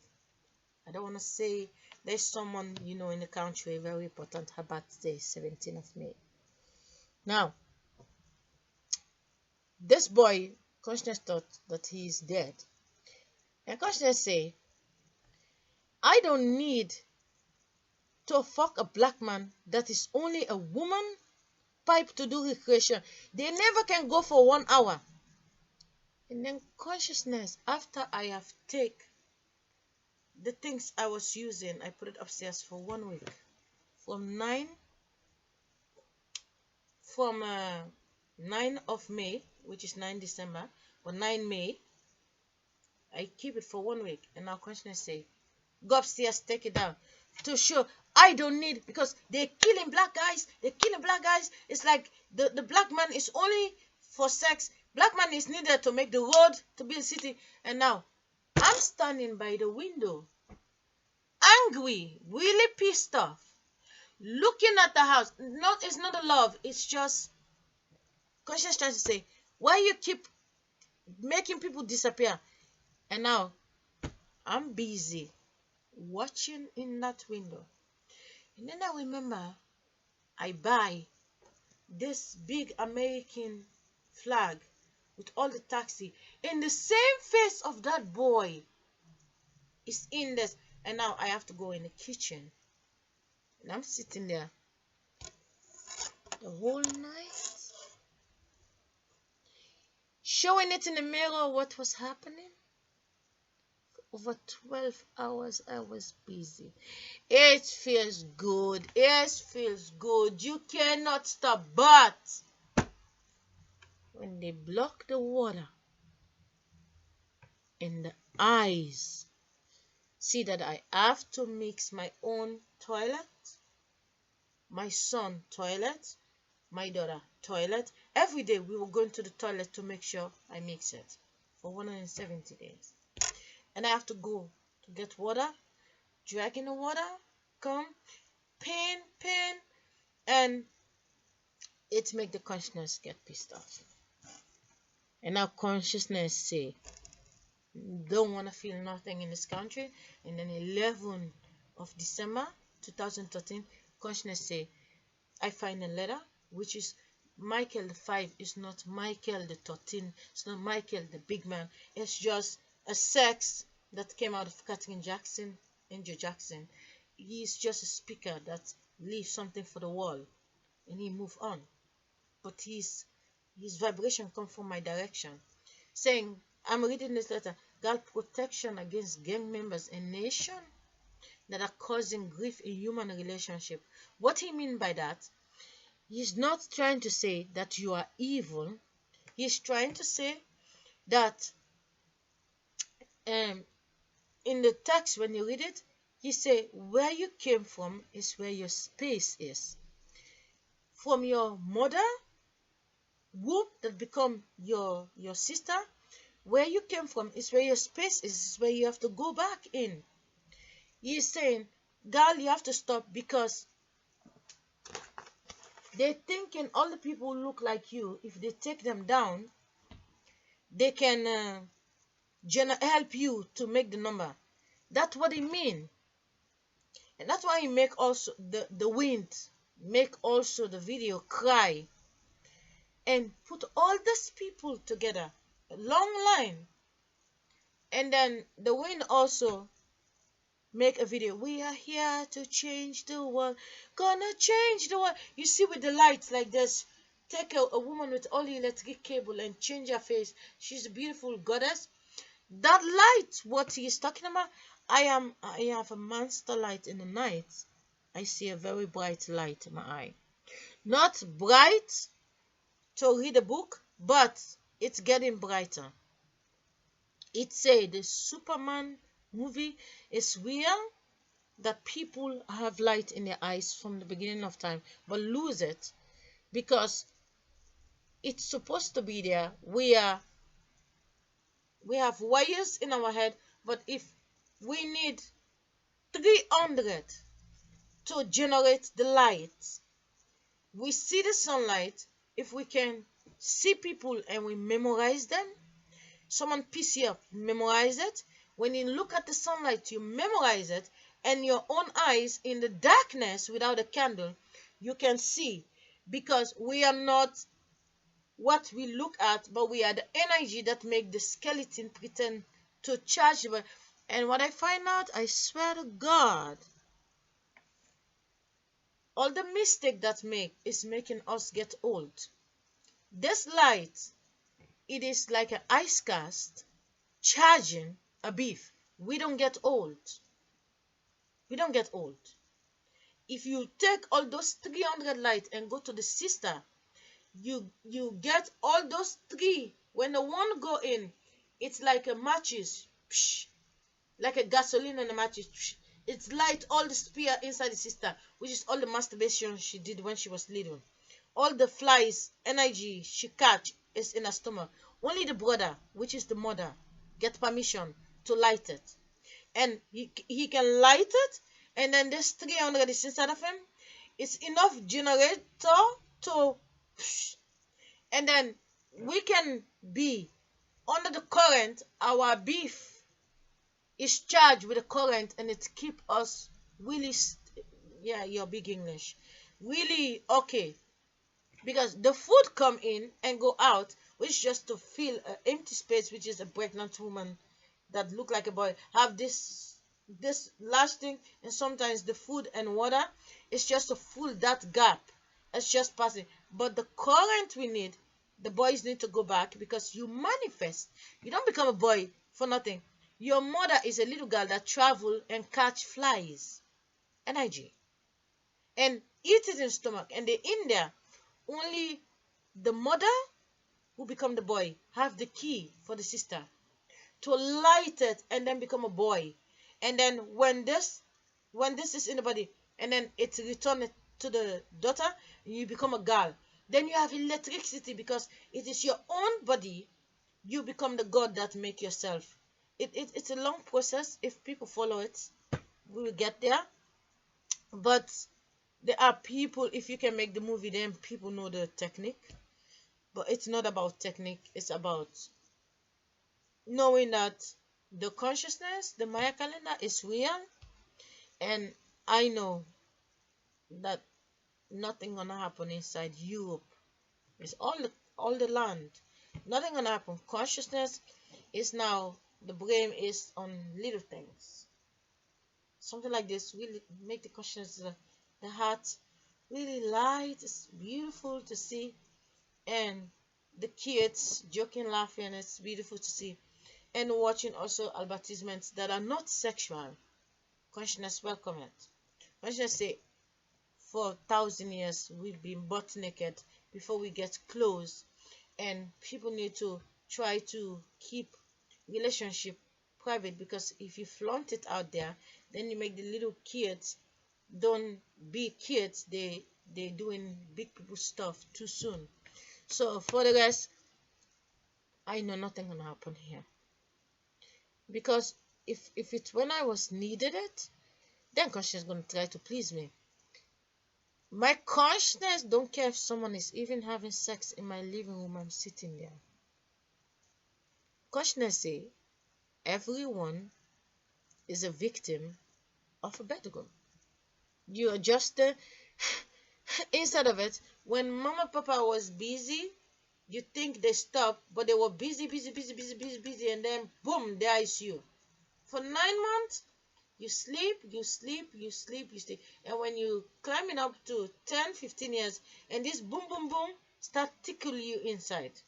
I don't want to say, there's someone in the country very important, her birthday 17th of May. Now, this boy, consciousness thought that he is dead, and consciousness say, I don't need to fuck a black man that is only a woman pipe to do recreation. They never can go for 1 hour. And then consciousness, after I have take the things I was using, I put it upstairs for 1 week. From 9 of May, which is 9 December, or 9 May, I keep it for 1 week. And now consciousness say, go upstairs, take it down. To show I don't need, because they're killing black guys. It's like the black man is only for sex. Black man is needed to make the road, to build city. And now I'm standing by the window, angry, really pissed off, looking at the house. It's not a love, it's just conscious trying to say, why you keep making people disappear? And now I'm busy watching in that window. And then I remember I buy this big American flag with all the taxi, and the same face of that boy is in this. And now I have to go in the kitchen, and I'm sitting there the whole night, showing it in the mirror what was happening. Over 12 hours I was busy. It feels good. You cannot stop. But when they block the water in the eyes, see that I have to mix my own toilet, my son toilet, my daughter toilet. Every day we were going to the toilet to make sure I mix it for 170 days. And I have to go to get water, drag in the water, come, pain, and it make the consciousness get pissed off. And now consciousness say, don't want to feel nothing in this country. And then 11 of December 2013, consciousness say, I find a letter, which is Michael the 5 is not Michael the 13. It's not Michael the big man. It's just a sex that came out of Katherine Jackson, Andrew Jackson. He's just a speaker that leaves something for the world, and he move on. But his vibration come from my direction, saying, I'm reading this letter, God protection against gang members in nation. that are causing grief in human relationship. What he mean by that, he's not trying to say that you are evil. He's trying to say that um, in the text, when you read it, he say where you came from is where your space is. From your mother womb that become your sister, where you came from is where your space is where you have to go back in. He's saying, girl, you have to stop, because they're thinking all the people who look like you, if they take them down, they can help you to make the number. That's what he mean. And that's why he make also the wind make also the video cry and put all these people together, a long line. And then the wind also make a video. We are here to change the world. Gonna change the world. You see, with the lights like this, take a woman with all the electric cable and change her face. She's a beautiful goddess. That light, what he is talking about, I have a monster light in the night. I see a very bright light in my eye. Not bright to read a book, but it's getting brighter. It say the Superman movie is real, that people have light in their eyes from the beginning of time, but lose it because it's supposed to be there. We have wires in our head, but if we need 300 to generate the light, we see the sunlight. If we can see people and we memorize them, someone piece you up, memorize it. When you look at the sunlight, you memorize it, and your own eyes in the darkness without a candle, you can see, because we are not what we look at, but we are the energy that make the skeleton pretend to charge. And what I find out, I swear to God, all the mistake that make is making us get old. This light, it is like an ice cast charging a beef. We don't get old. We don't get old. If you take all those 300 light and go to the sister, you get all those three. When the one go in, it's like a matches, psh, like a gasoline and a matches. Psh. It's light all the spear inside the sister, which is all the masturbation she did when she was little. All the flies, energy she catch is in her stomach. Only the brother, which is the mother, get permission to light it. And he can light it, and then this 300 is inside of him. It's enough generator to, and then we can be under the current. Our beef is charged with the current, and it keep us really, yeah, your big English, really okay. Because the food come in and go out, which just to fill an empty space, which is a pregnant woman that look like a boy, have this last thing, and sometimes the food and water is just to fill that gap. It's just passing. But the current we need, the boys need to go back, because you manifest. You don't become a boy for nothing. Your mother is a little girl that travel and catch flies, energy, and eat it in stomach, and they in there. Only the mother who become the boy have the key for the sister to light it and then become a boy. And then when this is in the body, and then it's returned to the daughter, you become a girl. Then you have electricity, because it is your own body. You become the God that make yourself. It's a long process. If people follow it, we will get there. But there are people, if you can make the movie, then people know the technique. But it's not about technique. It's about knowing that the consciousness, the Maya calendar is real. And I know that nothing gonna happen inside Europe. It's all the land. Nothing gonna happen. Consciousness is now, the brain is on little things. Something like this will make the consciousness, the heart really light. It's beautiful to see, and the kids joking, laughing. It's beautiful to see, and watching also advertisements that are not sexual. Consciousness welcome it. Consciousness say, for 1,000 years we've been butt naked before we get close, and people need to try to keep relationship private, because if you flaunt it out there, then you make the little kids don't be kids. They doing big people stuff too soon. So for the rest, I know nothing gonna happen here, because if it's when I was needed it, then consciousness gonna try to please me. My consciousness don't care if someone is even having sex in my living room. I'm sitting there. Consciousness say everyone is a victim of a bedroom. You are just instead of it, when mama papa was busy, you think they stopped, but they were busy, busy, and then boom, there is you. For 9 months, you sleep, you sleep, you sleep, you sleep. And when you climbing up to 10, 15 years, and this boom, boom, boom start tickle you inside.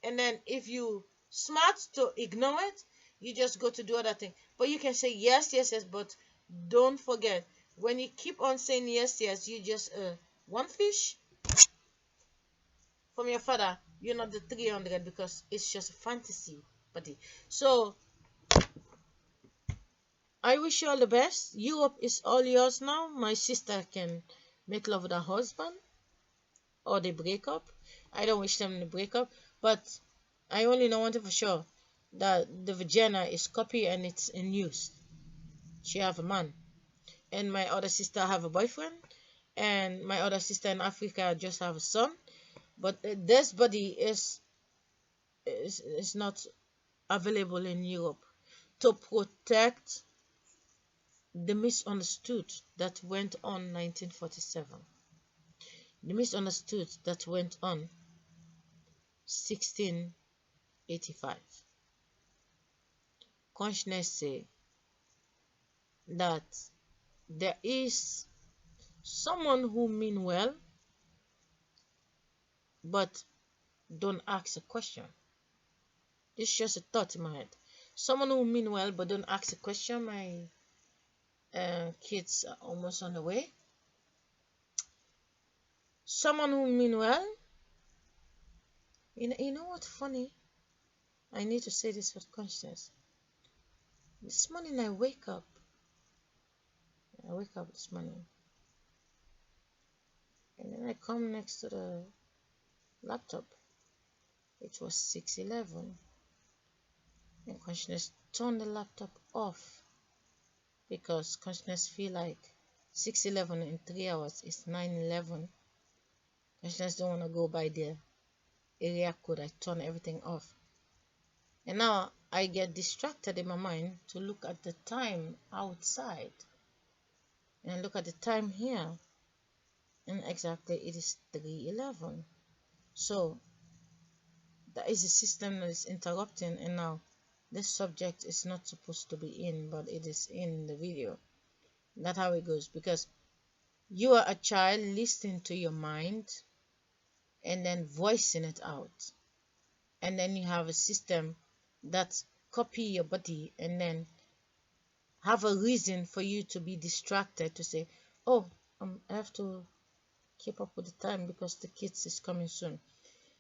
And then if you smart to ignore it, you just go to do other thing. But you can say yes, yes, yes, but don't forget, when you keep on saying yes, yes, you just one fish from your father. You're not the 300, because it's just a fantasy, buddy. So I wish you all the best. Europe is all yours now. My sister can make love with her husband, or they break up. I don't wish them to break up, but I only know one thing for sure, that the vagina is copy and it's in use. She have a man, and my other sister have a boyfriend, and my other sister in Africa just have a son. But this body is not available in Europe to protect the misunderstood that went on 1947, the misunderstood that went on 1685. Consciousness say that there is someone who mean well but don't ask a question. This is just a thought in my head. Someone who mean well but don't ask a question. My kids are almost on the way. Someone who mean well. You know what funny? I need to say this with consciousness. This morning I wake up this morning, and then I come next to the laptop. It was 6:11, and consciousness turned the laptop off, because consciousness feel like 6:11 in 3 hours is 9:11. Consciousness don't want to go by the area code. I turn everything off, and now I get distracted in my mind to look at the time outside, and look at the time here, and exactly it is 3:11. So that is the system that is interrupting, and now this subject is not supposed to be in, but it is in the video. That's how it goes, because you are a child listening to your mind and then voicing it out, and then you have a system that copy your body and then have a reason for you to be distracted, to say, oh, I have to keep up with the time because the kids is coming soon.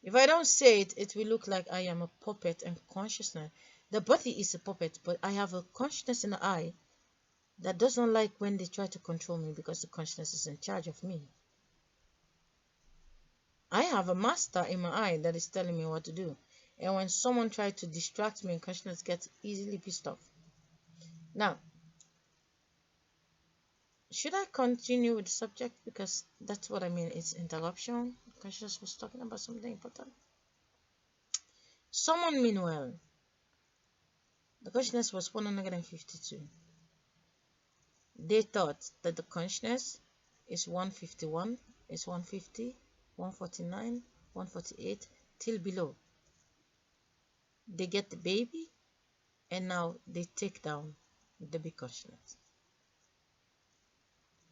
If I don't say it, it will look like I am a puppet, and consciousness, the body is a puppet, but I have a consciousness in the eye that doesn't like when they try to control me, because the consciousness is in charge of me. I have a master in my eye that is telling me what to do, and when someone tries to distract me, consciousness gets easily pissed off. Now, should I continue with the subject, because that's what I mean, it's interruption. Consciousness was talking about something important. Someone mean well. The consciousness was 152. They thought that the consciousness is 151, is 150, 149, 148 till below. They get the baby, and now they take down the big consciousness.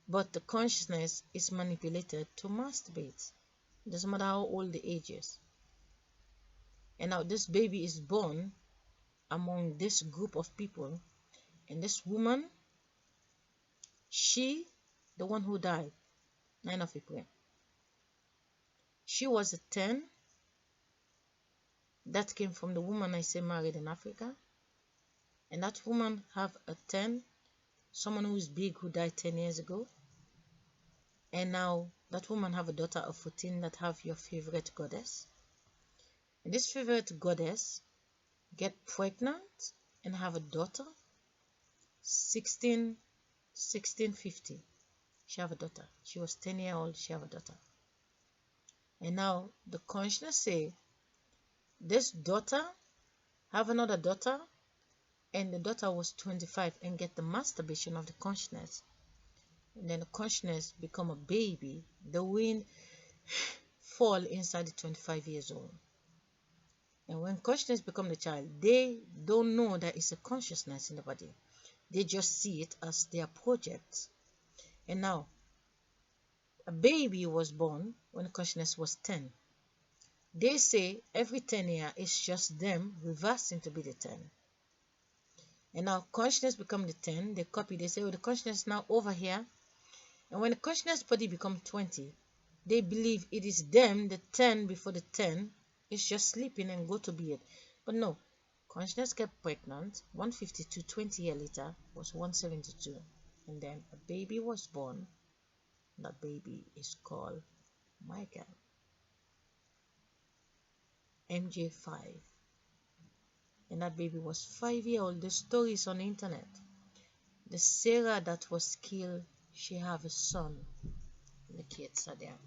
But the consciousness is manipulated to masturbate. It doesn't matter how old the age is. And now this baby is born among this group of people, and this woman She, the one who died, 9 of April, she was a 10. That came from the woman I say married in Africa. And that woman have a 10, someone who is big who died 10 years ago. And now that woman have a daughter of 14 that have your favorite goddess. And this favorite goddess get pregnant and have a daughter, 1650. She have a daughter. She was 10-year old, she have a daughter. And now the consciousness say, this daughter have another daughter, and the daughter was 25 and get the masturbation of the consciousness. And then the consciousness become a baby. The wind fall inside the 25 years old. And when consciousness become the child, they don't know that it's a consciousness in the body. They just see it as their project. And now, a baby was born when the consciousness was 10. They say every 10 years it's just them reversing to be the 10. And now consciousness become the 10. They copy. They say, oh, the consciousness now over here. And when the consciousness body become 20, they believe it is them, the 10 before the 10, is just sleeping and go to bed. But no, consciousness get pregnant. 152, 20 years later, was 172. And then a baby was born. That baby is called Michael. MJ5. And that baby was 5 years old. The story is on the internet. The Sarah that was killed, she have a son. The kids are there.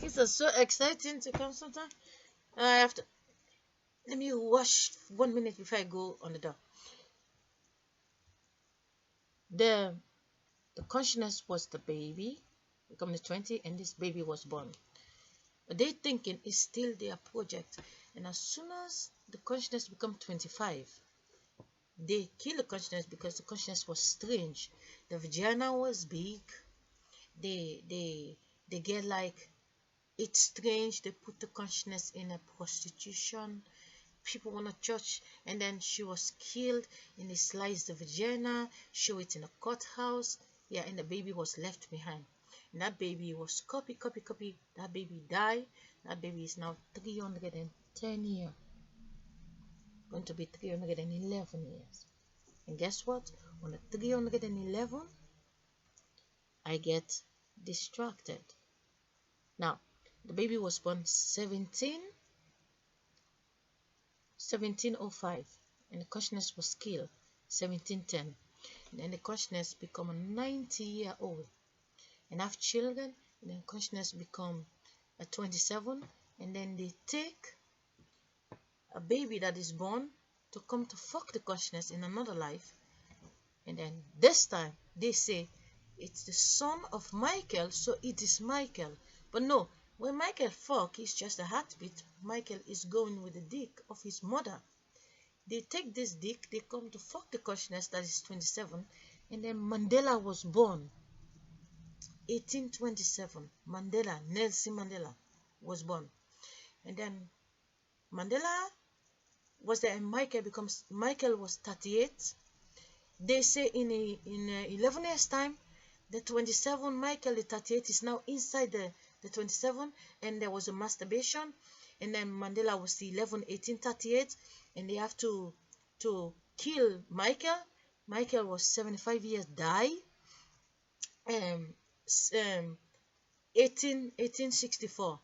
It's so exciting to come sometime. I have to, let me wash 1 minute before I go on the door. The consciousness was the baby, become the 20, and this baby was born. But they thinking it's still their project. And as soon as the consciousness become 25, they kill the consciousness because the consciousness was strange. The vagina was big. They get like, it's strange. They put the consciousness in a prostitution. People want to church, and then she was killed, and they sliced the vagina, show it in a courthouse. Yeah, and the baby was left behind. And that baby was copy. That baby died. That baby is now 310 years. Going to be 311 years. And guess what? On the 311, I get distracted. Now, the baby was born 1705, and the consciousness was killed 1710. And then the consciousness become a 90-year-old and have children, and then consciousness become a 27, and then they take a baby that is born to come to fuck the consciousness in another life. And then this time they say it's the son of Michael, so it is Michael. But no, when Michael fuck, it's just a heartbeat. Michael is going with the dick of his mother. They take this dick, they come to fuck the consciousness that is 27, and then Mandela was born 1827. Nelson Mandela was born. And then Mandela was there, and Michael was 38. They say in 11 years time, the 27 Michael, the 38, is now inside the 27, and there was a masturbation. And then Mandela was the 1838, and they have to kill Michael. Michael was 75 years, die. 1864,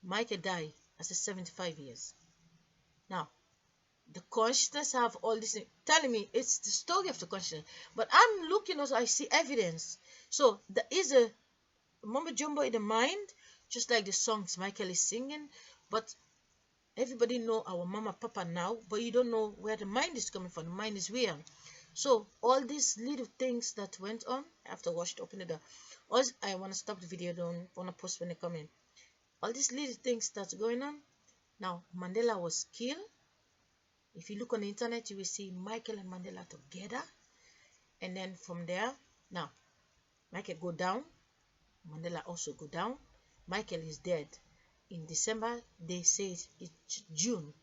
Michael died as a 75 years. Now, the consciousness have all this telling me it's the story of the consciousness, but I'm looking also, I see evidence. So there is a mumbo jumbo in the mind, just like the songs Michael is singing, but everybody know our mama papa now, but you don't know where the mind is coming from. The mind is weird. So all these little things that went on, I have to wash it, open the door. Also, I want to stop the video, don't want to post when they come in. All these little things that's going on. Now, Mandela was killed. If you look on the internet, you will see Michael and Mandela together. And then from there, now, Michael go down. Mandela also go down. Michael is dead. In December, they say it's June.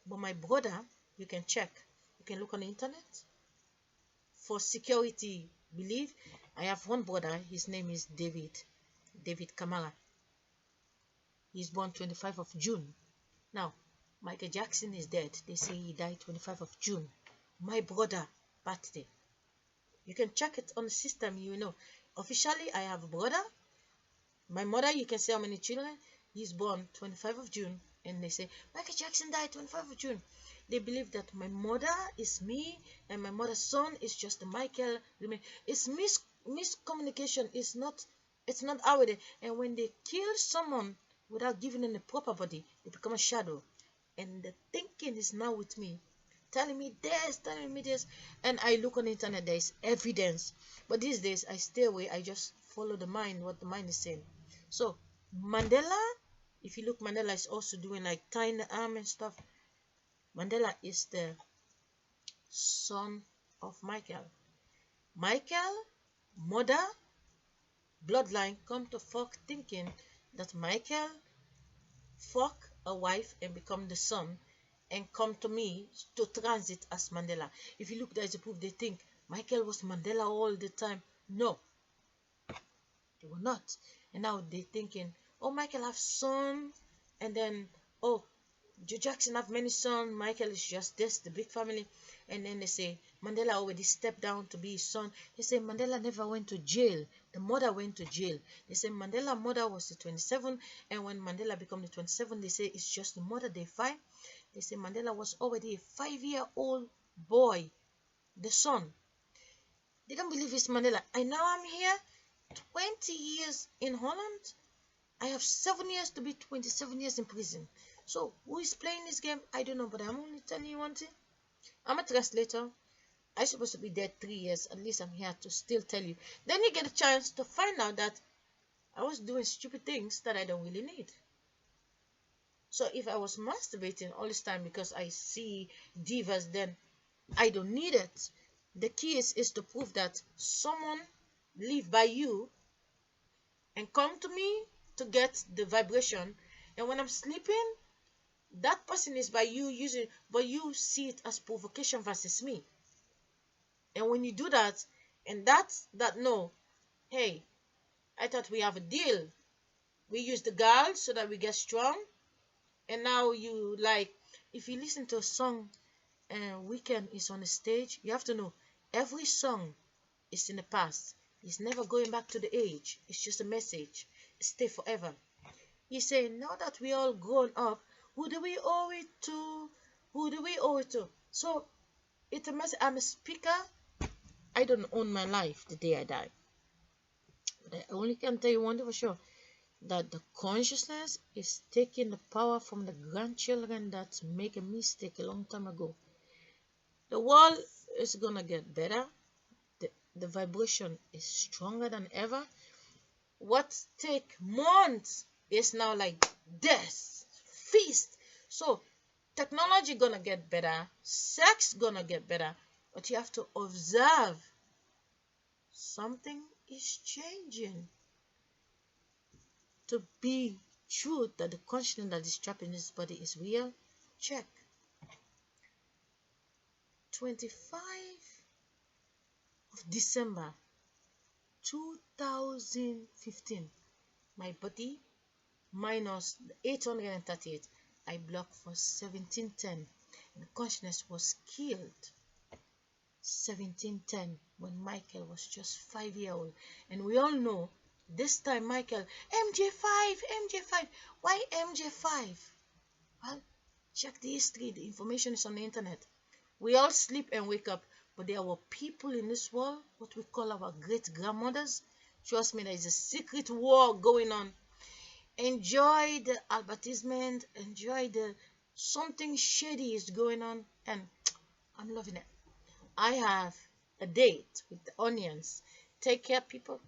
But my brother, you can check. You can look on the internet. For security belief, I have one brother. His name is David Kamara. He's born 25 of June. Now, Michael Jackson is dead. They say he died 25 of June. My brother birthday. You can check it on the system, you know. Officially, I have a brother. My mother, you can see how many children. He's born 25 of June. And they say, Michael Jackson died 25 of June. They believe that my mother is me and my mother's son is just Michael. It's miscommunication. It's not our day. And when they kill someone without giving them the proper body, they become a shadow. And the thinking is now with me, telling me this, and I look on the internet, there is evidence. But these days I stay away. I just follow the mind, what the mind is saying. So Mandela, if you look, Mandela is also doing like tying the arm and stuff. Mandela is the son of Michael. Mother, bloodline come to fuck thinking that Michael fuck a wife and become the son and come to me to transit as Mandela. If you look, there is a proof. They think Michael was Mandela all the time. No, they were not. And now they're thinking, oh, Michael have son, and then, oh, Joe Jackson have many sons. Michael is just this, the big family. And then they say Mandela already stepped down to be his son. They say Mandela never went to jail. The mother went to jail. They say Mandela mother was the 27, and when Mandela became the 27, they say it's just the mother they find. They say Mandela was already a 5-year-old boy, the son. They don't believe it's Mandela. And now I'm here, 20 years in Holland. I have 7 years to be 27 years in prison. So who is playing this game? I don't know, but I'm only telling you one thing. I'm a translator. I'm supposed to be dead 3 years. At least I'm here to still tell you. Then you get a chance to find out that I was doing stupid things that I don't really need. So if I was masturbating all this time because I see divas, then I don't need it. The key is to prove that someone live by you and come to me to get the vibration. And when I'm sleeping, that person is by you using, but you see it as provocation versus me. And when you do that, and that's that, no, hey, I thought we have a deal. We use the girl so that we get strong. And now you like, if you listen to a song and Weekend is on the stage, you have to know every song is in the past. It's never going back to the age. It's just a message. Stay forever. He's saying, now that we all grown up, who do we owe it to? Who do we owe it to? So it's a message. I'm a speaker. I don't own my life the day I die. But I only can tell you one thing for sure, that the consciousness is taking the power from the grandchildren that make a mistake a long time ago. The world is gonna get better. The vibration is stronger than ever. What take months is now like this feast. So technology gonna get better, sex gonna get better, but you have to observe something is changing. To be true that the consciousness that is trapped in this body is real, check. 25 of December 2015, my body minus 838, I blocked for 1710. The consciousness was killed 1710 when Michael was just 5-year-old. And we all know this time Michael, MJ5. Why MJ5? Well, check the history. The information is on the internet. We all sleep and wake up, but there were people in this world, what we call our great grandmothers. Trust me, there is a secret war going on. Enjoy the advertisement, enjoy the something shady is going on, and I'm loving it. I have a date with the onions. Take care, people.